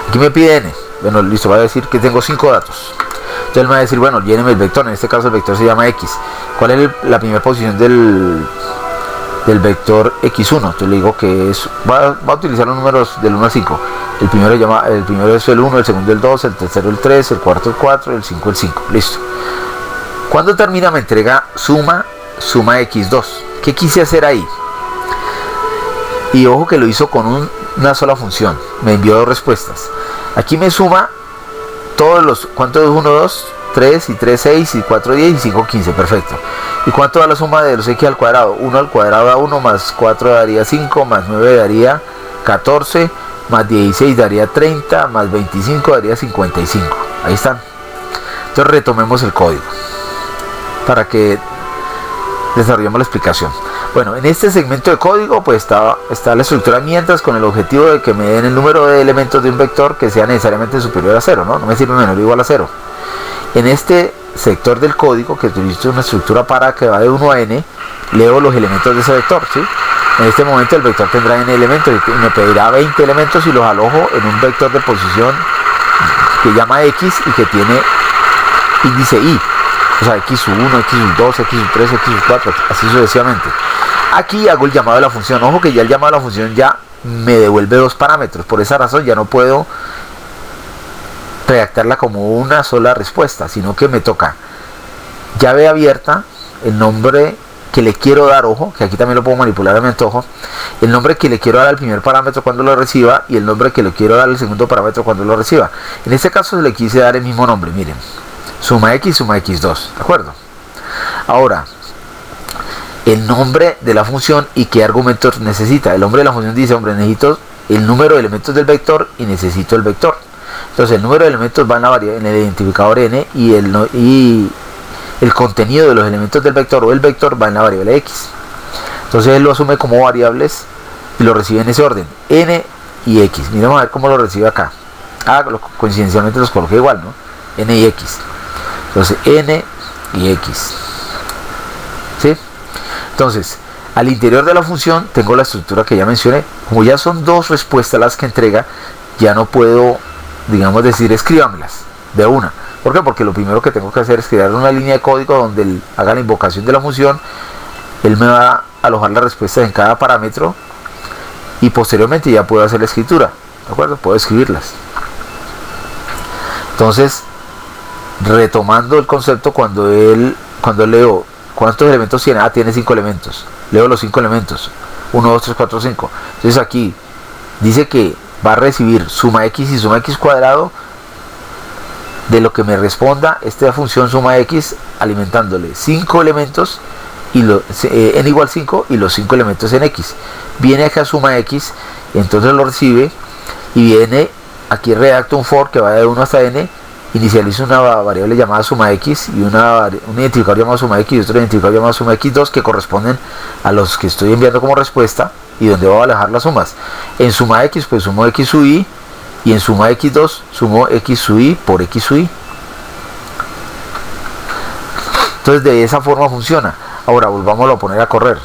Aquí me pide n. Bueno, listo, va a decir que tengo 5 datos. Entonces él me va a decir, bueno, lléneme el vector. En este caso el vector se llama x. ¿Cuál es la primera posición del vector x1? Entonces le digo que es, va a utilizar los números del 1 al 5. El primero es el 1, el segundo el 2, el tercero el 3, el cuarto el 4, el 5 el 5. Listo. Cuando termina me entrega suma x2. ¿Qué quise hacer ahí? Y ojo que lo hizo con una sola función. Me envió dos respuestas. Aquí me suma todos los... ¿Cuánto es 1, 2? 3 y 3, 6 y 4, 10 y 5, 15. Perfecto. ¿Y cuánto da la suma de los x al cuadrado? 1 al cuadrado da 1, más 4 daría 5, más 9 daría 14, más 16 daría 30, más 25 daría 55. Ahí están. Entonces retomemos el código para que desarrollemos la explicación. Bueno, en este segmento de código pues está la estructura mientras, con el objetivo de que me den el número de elementos de un vector que sea necesariamente superior a 0, ¿no? No me sirve menor o igual a 0. En este sector del código, que utilizo una estructura para que va de 1 a n, leo los elementos de ese vector, ¿sí? En este momento el vector tendrá n elementos y me pedirá 20 elementos y los alojo en un vector de posición que llama x y que tiene índice i. O sea, x1, x2, x3, x4, así sucesivamente. Aquí hago el llamado de la función. Ojo que ya el llamado de la función ya me devuelve dos parámetros. Por esa razón ya no puedo redactarla como una sola respuesta, sino que me toca llave abierta, el nombre que le quiero dar, ojo, que aquí también lo puedo manipular a mi antojo, el nombre que le quiero dar al primer parámetro cuando lo reciba y el nombre que le quiero dar al segundo parámetro cuando lo reciba. En este caso le quise dar el mismo nombre, miren, suma x, suma x2, ¿de acuerdo? Ahora, el nombre de la función y qué argumentos necesita. El nombre de la función dice, hombre, necesito el número de elementos del vector y necesito el vector. Entonces el número de elementos va en el identificador n y el contenido de los elementos del vector o el vector va en la variable x. Entonces él lo asume como variables y lo recibe en ese orden, n y x. Miremos a ver cómo lo recibe acá. Coincidencialmente los coloqué igual, ¿no? N y x. Entonces n y x. ¿Sí? Entonces, al interior de la función tengo la estructura que ya mencioné. Como ya son dos respuestas las que entrega, ya no puedo, digamos, decir escríbamelas de una. ¿Por qué? Porque lo primero que tengo que hacer es crear una línea de código donde él haga la invocación de la función. Él me va a alojar las respuestas en cada parámetro y posteriormente ya puedo hacer la escritura. ¿De acuerdo? Puedo escribirlas. Entonces, retomando el concepto, cuando leo ¿cuántos elementos tiene? Tiene 5 elementos. Leo los 5 elementos. 1, 2, 3, 4, 5. Entonces aquí dice que va a recibir suma x y suma x cuadrado de lo que me responda esta función suma x, alimentándole 5 elementos y n igual 5 y los 5 elementos en x. Viene acá suma x, entonces lo recibe y viene aquí, redacto un for que va de 1 hasta n. Inicializo una variable llamada suma x y un identificador llamado suma x y otro identificador llamado suma x2 que corresponden a los que estoy enviando como respuesta y donde voy a alejar las sumas. En suma x pues sumo x sub i y en suma x2 sumo x sub i por x sub i. Entonces de esa forma funciona. Ahora volvámoslo a poner a correr.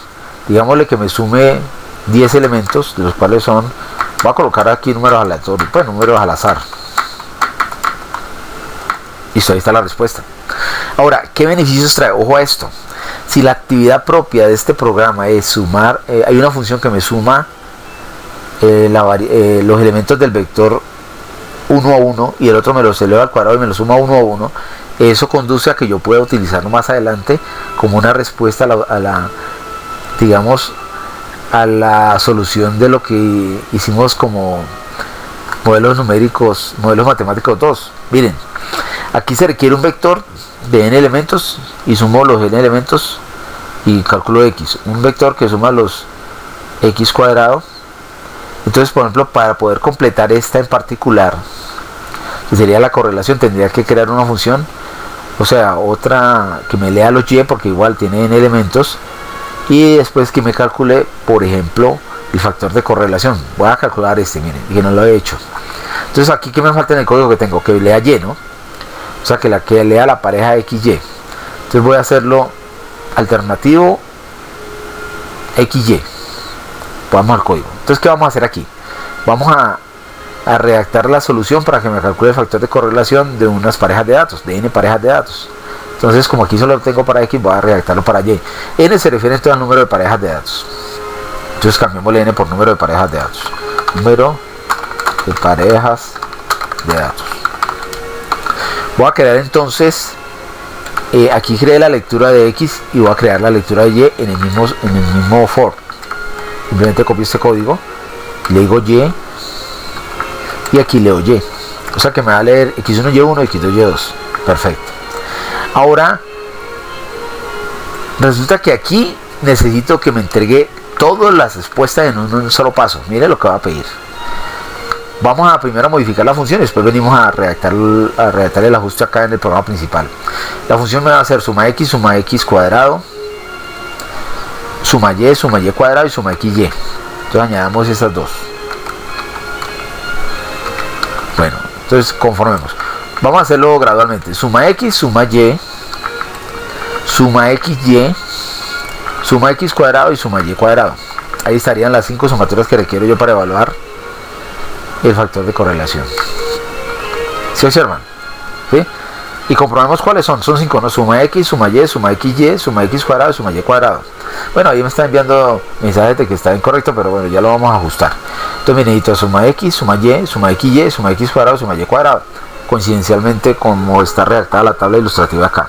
Digámosle que me sume 10 elementos, de los cuales son, voy a colocar aquí números aleatorios, pues números al azar. Listo, ahí está la respuesta. Ahora, ¿qué beneficios trae? Ojo a esto. Si la actividad propia de este programa es sumar, hay una función que me suma los elementos del vector 1 a 1 y el otro me los eleva al cuadrado y me los suma 1 a 1. Eso conduce a que yo pueda utilizarlo más adelante como una respuesta digamos, a la solución de lo que hicimos como modelos numéricos, modelos matemáticos 2. Miren, aquí se requiere un vector de n elementos y sumo los n elementos y calculo x. Un vector que suma los x cuadrado. Entonces, por ejemplo, para poder completar esta en particular, que sería la correlación, tendría que crear una función, o sea, otra que me lea los y porque igual tiene n elementos y después que me calcule, por ejemplo, el factor de correlación. Voy a calcular miren, que no lo he hecho. Entonces aquí, ¿qué me falta en el código que tengo? Que lea y, ¿no? O sea, que lea la pareja XY. Entonces voy a hacerlo alternativo XY. Vamos al código. Entonces, ¿qué vamos a hacer aquí? Vamos a redactar la solución para que me calcule el factor de correlación de unas parejas de datos, de n parejas de datos. Entonces, como aquí solo lo tengo para x, voy a redactarlo para y. N se refiere entonces al número de parejas de datos. Entonces cambiémosle n por número de parejas de datos. Número de parejas de datos. Voy a crear entonces, aquí creé la lectura de x y voy a crear la lectura de y en el mismo for. Simplemente copio este código, le digo y aquí leo y. O sea que me va a leer x1, y1, x2, y2. Perfecto. Ahora, resulta que aquí necesito que me entregue todas las respuestas en un solo paso. Mire lo que va a pedir. Vamos a primero modificar la función y después venimos a redactar el ajuste acá en el programa principal. La función me va a hacer suma x cuadrado, suma y cuadrado y suma xy. Entonces añadamos estas dos. Bueno, entonces conformemos. Vamos a hacerlo gradualmente. Suma x, suma y, suma xy, suma x cuadrado y suma y cuadrado. Ahí estarían las 5 sumatorias que requiero yo para evaluar el factor de correlación. ¿Se observan? ¿Sí? Y comprobemos cuáles son. Son 5, ¿no? Suma x, suma y, suma xy, suma x cuadrado y suma y cuadrado. Bueno, ahí me está enviando mensajes de que está incorrecto, pero bueno, ya lo vamos a ajustar. Entonces me necesito suma x, suma y, suma xy, suma x cuadrado, suma y cuadrado. Coincidencialmente, como está redactada la tabla ilustrativa acá.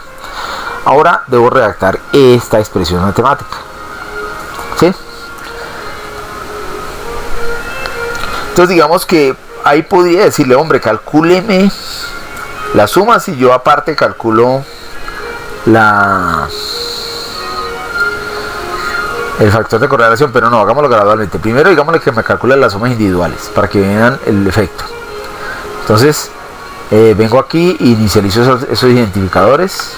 Ahora debo redactar esta expresión matemática. ¿Sí? Entonces digamos que ahí podría decirle, hombre, calcúleme la suma si yo aparte calculo el factor de correlación, pero no, hagámoslo gradualmente. Primero digámosle que me calcule las sumas individuales para que vean el efecto. Entonces vengo aquí e inicializo esos identificadores.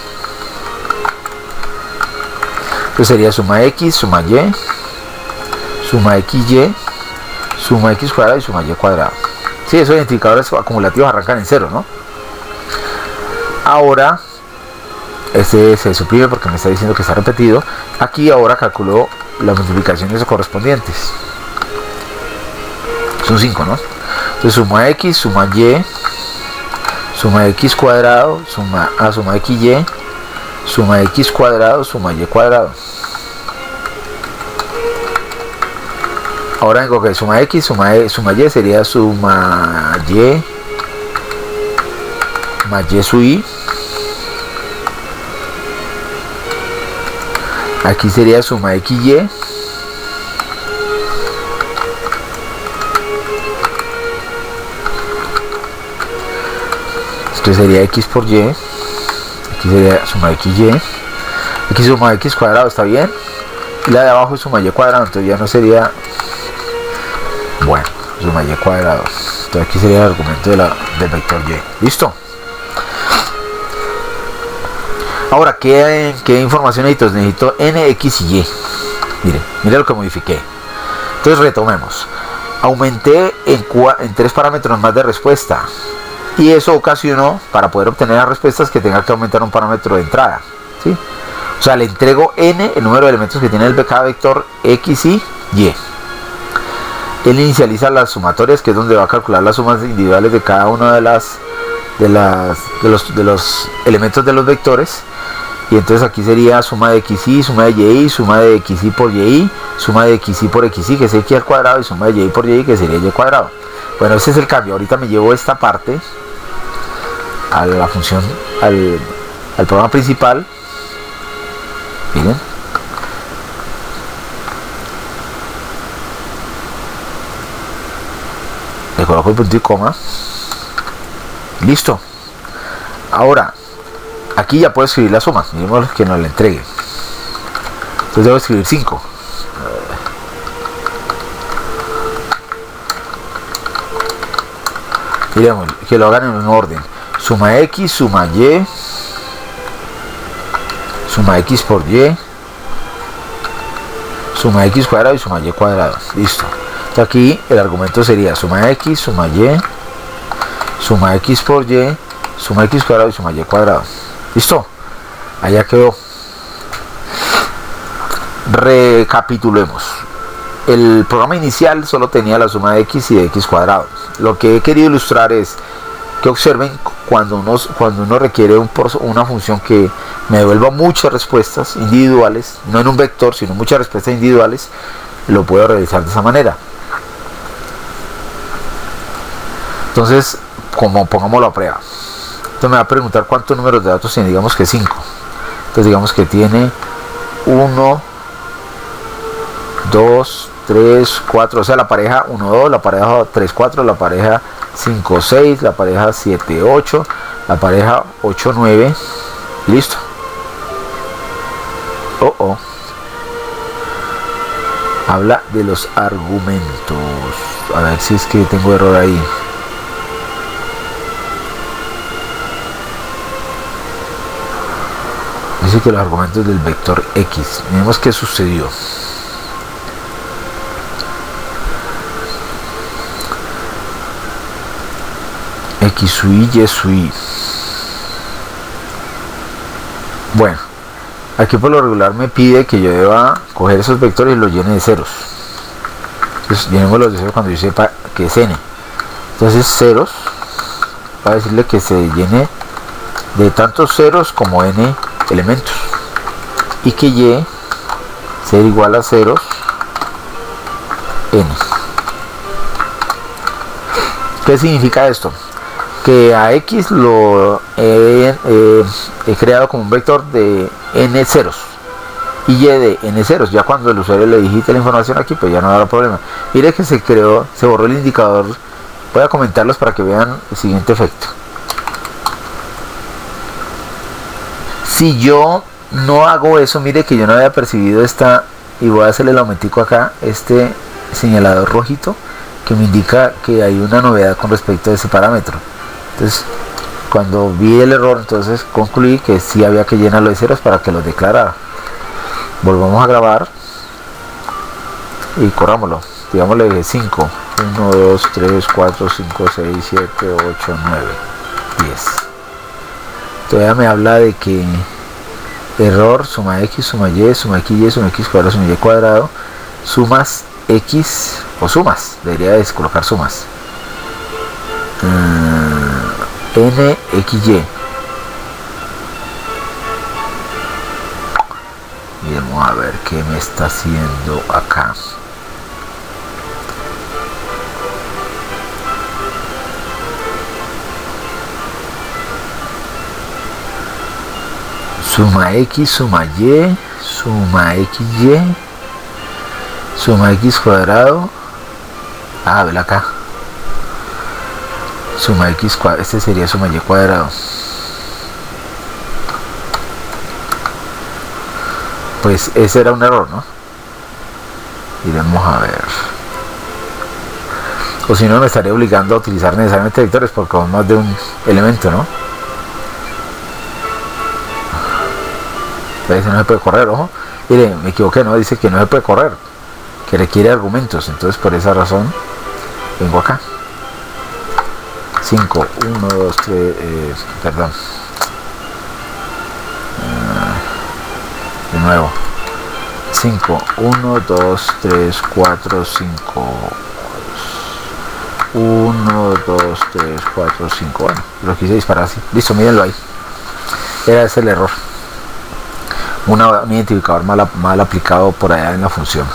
Entonces sería suma x, suma y, suma xy, suma x cuadrado y suma y cuadrado. Sí, esos identificadores acumulativos arrancan en 0, ¿no? Ahora, este se suprime porque me está diciendo que está repetido. Aquí ahora calculo las multiplicaciones correspondientes. Son 5, ¿no? Entonces suma x, suma y, suma x cuadrado, suma xy, suma x cuadrado, suma y cuadrado. Ahora vengo que suma x, suma y sería suma y más y su y. Aquí sería suma xy. Esto sería x por y. Aquí sería suma xy. Aquí suma x cuadrado, está bien. Y la de abajo es suma y cuadrado, entonces ya no sería, bueno, suma y cuadrado. Entonces aquí sería el argumento del vector y. ¿Listo? Ahora, ¿qué información necesito? Necesito n, x y y. Mire lo que modifiqué. Entonces retomemos. Aumenté en 3 parámetros más de respuesta. Y eso ocasionó, para poder obtener las respuestas, que tenga que aumentar un parámetro de entrada. ¿Sí? O sea, le entrego n, el número de elementos que tiene cada vector x y y. Él inicializa las sumatorias, que es donde va a calcular las sumas individuales de cada uno de los elementos de los vectores. Y entonces aquí sería suma de xy, suma de y, suma de xy por y, suma de xy por xy, que es x al cuadrado, y suma de y por y, que sería y cuadrado. Bueno, ese es el cambio. Ahorita me llevo esta parte a la función, al programa principal. Miren. Le coloco el punto y coma. Listo. Ahora, aquí ya puedo escribir la suma. Miremos que nos la entregue. Entonces debo escribir 5. Miremos, que lo hagan en un orden. Suma x, suma y, suma x por y, suma x cuadrado y suma y cuadrado. Listo. Entonces aquí el argumento sería suma x, suma y, suma x por y, suma x cuadrado y suma y cuadrado. Listo. Allá quedó. Recapitulemos. el programa inicial solo tenía la suma de x y de x cuadrado. Lo que he querido ilustrar es que observen cuando uno requiere una función que me devuelva muchas respuestas individuales, no en un vector, sino muchas respuestas individuales, lo puedo realizar de esa manera. Entonces, como pongámoslo a prueba. Entonces me va a preguntar cuántos números de datos tiene, digamos que 5. Entonces digamos que tiene 1, 2, 3, 4, o sea la pareja 1, 2, la pareja 3, 4, la pareja 5, 6, la pareja 7, 8, la pareja 8, 9, listo. Habla de los argumentos. A ver si es que tengo error ahí. Dice que los argumentos del vector x. Miremos qué sucedió. X sub y, y sub i. Bueno, aquí por lo regular me pide que yo deba coger esos vectores y los llene de ceros. Entonces llenémoslos de ceros cuando yo sepa que es n. Entonces ceros, va a decirle que se llene de tantos ceros como n elementos, y que y sea igual a ceros n. ¿Qué significa esto? Que a x lo he creado como un vector de n ceros y y de n ceros. Ya cuando el usuario le digite la información aquí, pues ya no habrá problema. Mire que se borró el indicador. Voy a comentarlos para que vean el siguiente efecto. Si yo no hago eso, mire que yo no había percibido esta, y voy a hacerle el aumentico acá, este señalador rojito que me indica que hay una novedad con respecto a ese parámetro. Entonces, cuando vi el error, entonces concluí que sí había que llenarlo de ceros para que lo declarara. Volvamos a grabar y corrámoslo. Digámosle 5. 1, 2, 3, 4, 5, 6, 7, 8, 9, 10. Todavía me habla de que error, suma x, suma y, suma x cuadrado, suma y cuadrado, sumas x, o sumas, debería de colocar sumas. N, x, y. Y vamos a ver qué me está haciendo acá. Suma x, suma y, suma x, y, suma x cuadrado. Ah, vela acá. Suma x cuadrado, este sería suma y cuadrado. Pues ese era un error, ¿no? Y vamos a ver. O si no, me estaría obligando a utilizar necesariamente vectores porque con más de un elemento, ¿no? Dice no se puede correr, ojo. Mire, me equivoqué, no, dice que no se puede correr, que requiere argumentos. Entonces por esa razón vengo acá. 5, 1, 2, 3, perdón. De nuevo. 5, 1, 2, 3, 4, 5. 1, 2, 3, 4, 5. Bueno, lo quise disparar así. Listo, mírenlo ahí. Era ese el error. Un identificador mal aplicado por allá en la función.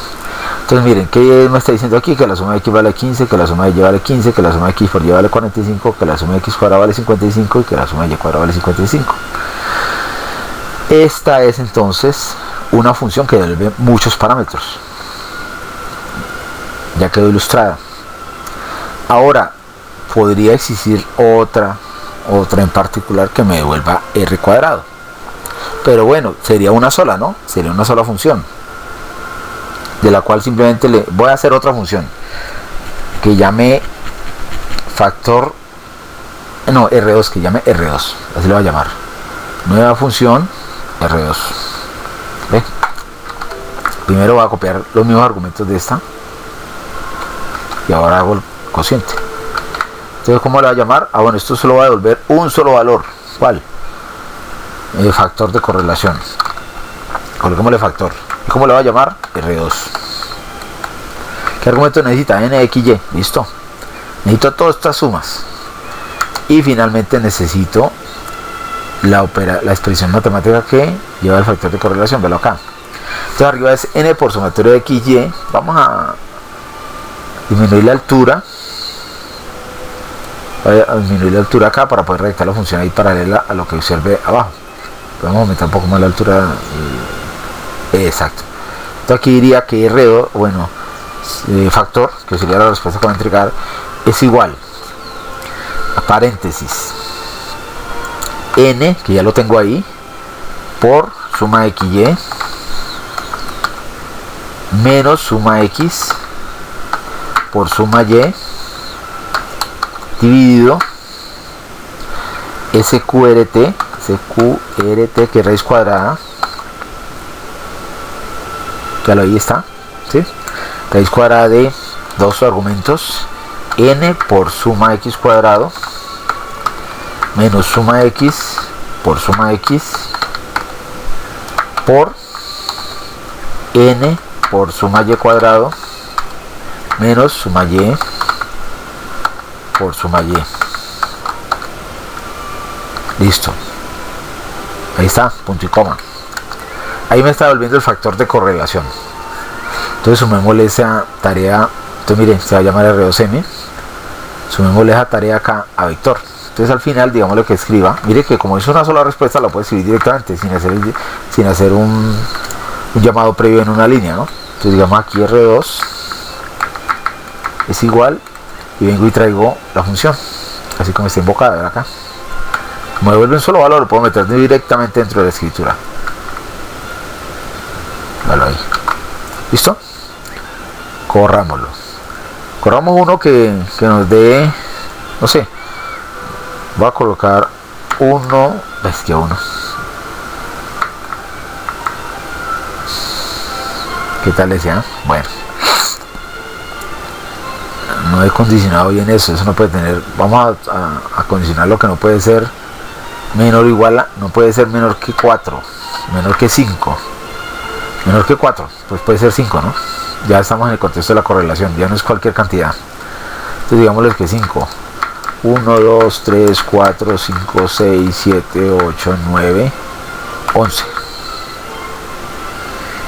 Entonces miren, ¿qué me está diciendo aquí? Que la suma de x vale 15, que la suma de y vale 15, que la suma de x por y vale 45, que la suma de x cuadrado vale 55 y que la suma de y cuadrado vale 55. Esta es entonces una función que devuelve muchos parámetros. Ya quedó ilustrada. Ahora, podría existir otra en particular que me devuelva r cuadrado. Pero bueno, sería una sola, ¿no? Sería una sola función, de la cual simplemente le voy a hacer otra función que llame factor, no, R2, que llame R2, así le voy a llamar. Nueva función R2. ¿Ve? Primero voy a copiar los mismos argumentos de esta y ahora hago el cociente. Entonces, ¿cómo le voy a llamar? Ah, bueno, esto solo va a devolver un solo valor. ¿Cuál? Factor de correlación. Coloquémosle factor. ¿Y cómo le va a llamar? R2. ¿Qué argumento necesita? N, X, Y. Listo. Necesito todas estas sumas. Y finalmente necesito la expresión matemática que lleva el factor de correlación. Velo acá. Entonces arriba es N por sumatorio de X, Y. Vamos a disminuir la altura. Voy a disminuir la altura acá para poder redactar la función ahí paralela a lo que observe abajo. Vamos a aumentar un poco más la altura. Exacto. Entonces aquí diría que R2, bueno, factor, que sería la respuesta que va a entregar, es igual a paréntesis N, que ya lo tengo ahí, por suma XY menos suma X por suma Y dividido SQRT, que es raíz cuadrada, que ahí está, ¿sí? Raíz cuadrada de dos argumentos, N por suma X cuadrado menos suma X por suma X por N por suma Y cuadrado menos suma Y por suma Y. Listo. Ahí está, punto y coma. Ahí me está devolviendo el factor de correlación. Entonces sumémosle esa tarea. Entonces miren, se va a llamar R2M. Sumémosle esa tarea acá a vector. Entonces al final, digámosle que escriba. Mire que como es una sola respuesta, la puede escribir directamente sin hacer un llamado previo en una línea, ¿no? Entonces digamos aquí R2 es igual, y vengo y traigo la función así como está invocada. ¿Ver acá? Como devuelve un solo valor, lo puedo meter directamente dentro de la escritura. Vale, ahí. ¿Listo? Corrámoslo. Corramos uno que nos dé, no sé, voy a colocar uno, bestia uno. ¿Qué tal decía? Bueno, no he condicionado bien eso no puede tener, vamos a condicionar lo que no puede ser menor o igual a, no puede ser menor que 4, menor que 5, menor que 4, pues puede ser 5, ¿no? Ya estamos en el contexto de la correlación, ya no es cualquier cantidad. Entonces digámosles que 5, 1, 2, 3, 4, 5, 6, 7, 8, 9, 11.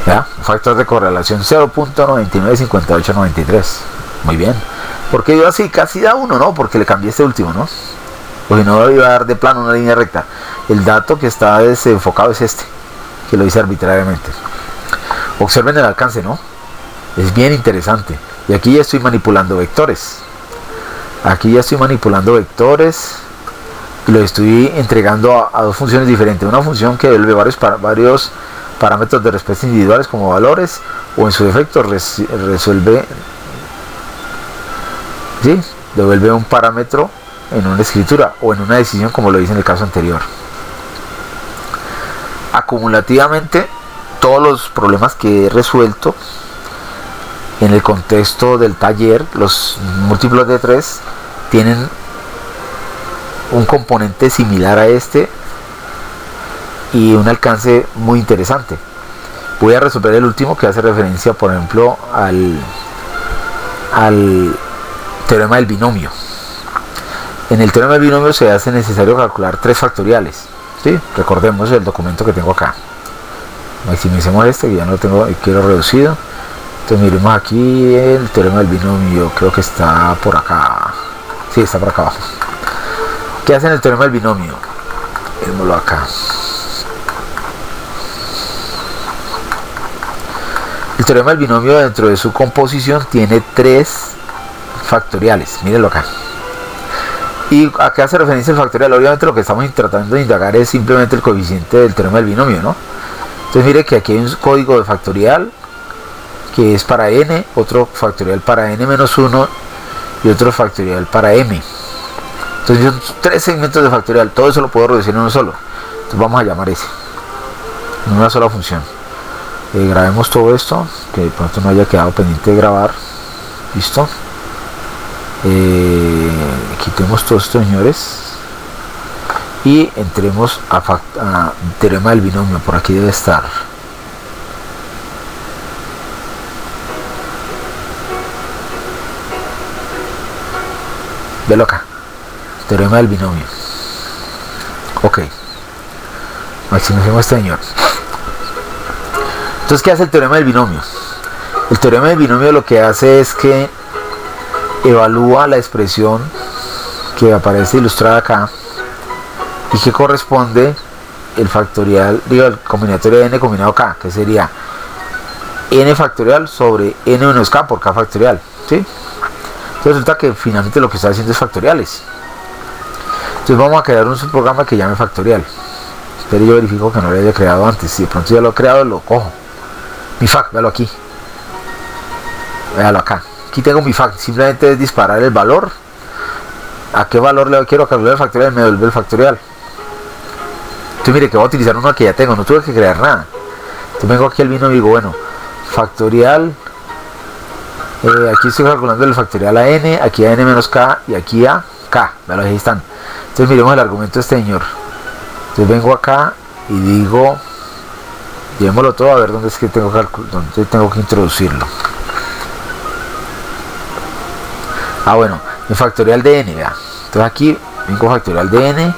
¿Ya? Un factor de correlación 0.995893. Muy bien. Porque yo así casi da 1, ¿no? Porque le cambié este último, ¿no? Porque no le iba a dar de plano una línea recta. El dato que está desenfocado es este, que lo hice arbitrariamente. Observen el alcance, ¿no? Es bien interesante. Y aquí ya estoy manipulando vectores. Aquí ya estoy manipulando vectores y lo estoy entregando a dos funciones diferentes. Una función que devuelve varios parámetros de respuesta individuales como valores, o en su defecto resuelve, ¿sí? Devuelve un parámetro en una escritura o en una decisión, como lo hice en el caso anterior. Acumulativamente, todos los problemas que he resuelto en el contexto del taller, los múltiplos de 3 tienen un componente similar a este y un alcance muy interesante. Voy a resolver el último, que hace referencia, por ejemplo, al teorema del binomio. En el teorema del binomio se hace necesario calcular 3 factoriales, ¿sí? Recordemos el documento que tengo acá. Maximicemos este, que ya no lo tengo y quiero reducido. Entonces miremos aquí el teorema del binomio, creo que está por acá. Sí, está por acá abajo. ¿Qué hace en el teorema del binomio? Veámoslo acá. El teorema del binomio, dentro de su composición, tiene 3 factoriales. Mírenlo acá. ¿Y a qué hace referencia el factorial? Obviamente lo que estamos tratando de indagar es simplemente el coeficiente del teorema del binomio, ¿no? Entonces mire que aquí hay un código de factorial que es para n, otro factorial para n-1 y otro factorial para m. Entonces son 3 segmentos de factorial, todo eso lo puedo reducir en uno solo. Entonces vamos a llamar ese, en una sola función. Grabemos todo esto, que de pronto no haya quedado pendiente de grabar. Listo. Quitemos todo esto, señores, y entremos a teorema del binomio. Por aquí debe estar. Velo acá. Teorema del binomio. Ok. Maximicemos este señor. Entonces, ¿qué hace el teorema del binomio? El teorema del binomio lo que hace es que evalúa la expresión que aparece ilustrada acá y que corresponde el factorial, digo, el combinatorio de n combinado k, que sería n factorial sobre n menos k por k factorial, ¿sí? Entonces resulta que finalmente lo que está haciendo es factoriales. Entonces vamos a crear un subprograma que llame factorial. Pero yo verifico que no lo haya creado antes. Si de pronto ya lo he creado, lo cojo. Mi fac, véalo aquí. Véalo acá. Aquí tengo mi fac. Simplemente es disparar el valor. ¿A qué valor le quiero calcular el factorial? Me devuelve el factorial. Entonces mire que voy a utilizar uno que ya tengo. No tuve que crear nada. Entonces vengo aquí al binomio y digo, bueno, factorial. Aquí estoy calculando el factorial a n. Aquí a n menos k. Y aquí a k. Véalo, ahí están. Entonces miremos el argumento de este señor. Entonces vengo acá y digo, llevémoslo todo a ver dónde es que tengo que introducirlo. Ah, bueno, el factorial de n, vea. Entonces aquí vengo factorial de n.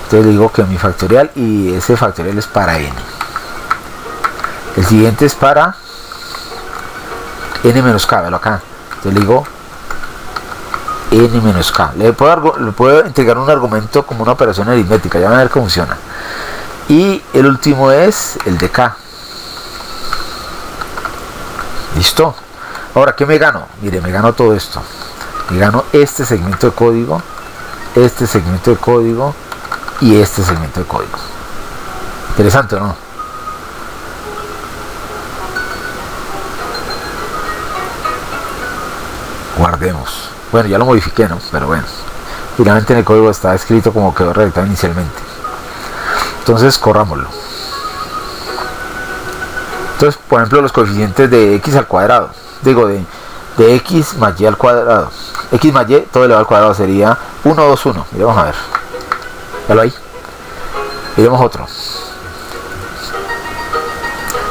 Entonces digo que mi factorial y ese factorial es para n. El siguiente es para n menos k, véalo acá. Entonces digo n menos k. Le puedo entregar un argumento como una operación aritmética. Ya van a ver cómo funciona. Y el último es el de k. Listo. Ahora, ¿qué me gano? Mire, me gano todo esto. Me gano este segmento de código, este segmento de código y este segmento de código. Interesante, ¿o no? Guardemos. Bueno, ya lo modifiqué, ¿no? Pero bueno, finalmente en el código está escrito como quedó redactado inicialmente. Entonces, corrámoslo. Entonces, por ejemplo, los coeficientes de x al cuadrado. Digo, de x más y al cuadrado. X más y, todo elevado al cuadrado sería 1, 2, 1. Miremos a ver. Véalo ahí. Miremos otro.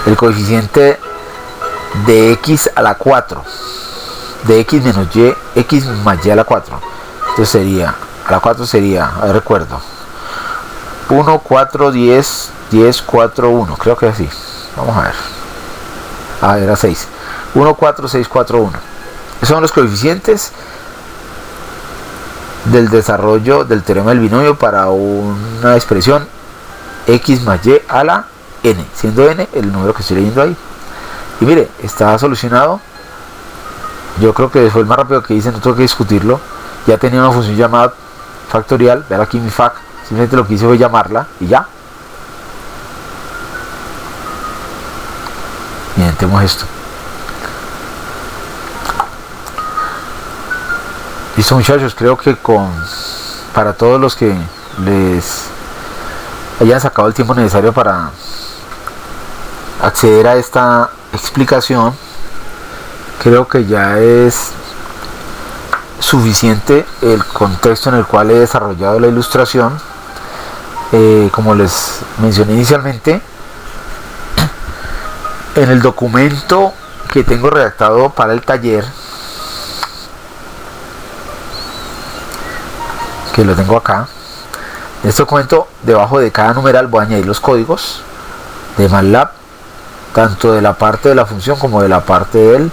El coeficiente de x a la 4. De x menos y, x más y a la 4. Entonces sería, a la 4 sería, a ver, recuerdo, 1, 4, 10, 10, 4, 1. Creo que es así. Vamos a ver. Ah, era 6. 1, 4, 6, 4, 1. Esos son los coeficientes del desarrollo del teorema del binomio para una expresión x más y a la n, siendo n el número que estoy leyendo ahí. Y mire, está solucionado. Yo creo que fue el más rápido que hice, no tengo que discutirlo. Ya tenía una función llamada factorial. Vean aquí mi fac. Simplemente lo que hice fue llamarla y ya. Y intentemos esto. Listo, muchachos, creo que para todos los que les hayan sacado el tiempo necesario para acceder a esta explicación, creo que ya es suficiente el contexto en el cual he desarrollado la ilustración. Como les mencioné inicialmente, en el documento que tengo redactado para el taller, que lo tengo acá, en este documento, debajo de cada numeral voy a añadir los códigos de MATLAB, tanto de la parte de la función como de la parte del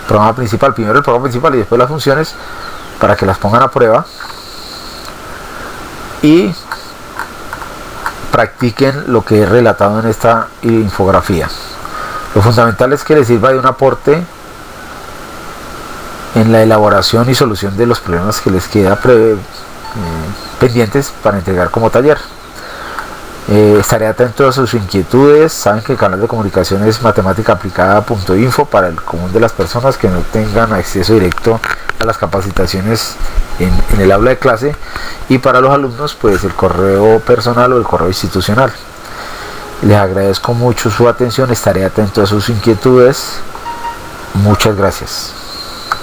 programa principal. Primero el programa principal y después las funciones, para que las pongan a prueba y practiquen lo que he relatado en esta infografía. Lo fundamental es que les sirva de un aporte en la elaboración y solución de los problemas que les queda pendientes para entregar como taller. Estaré atento a sus inquietudes. Saben que el canal de comunicación es matemáticaaplicada.info para el común de las personas que no tengan acceso directo a las capacitaciones en el aula de clase, y para los alumnos pues el correo personal o el correo institucional. Les agradezco mucho su atención, estaré atento a sus inquietudes. Muchas gracias.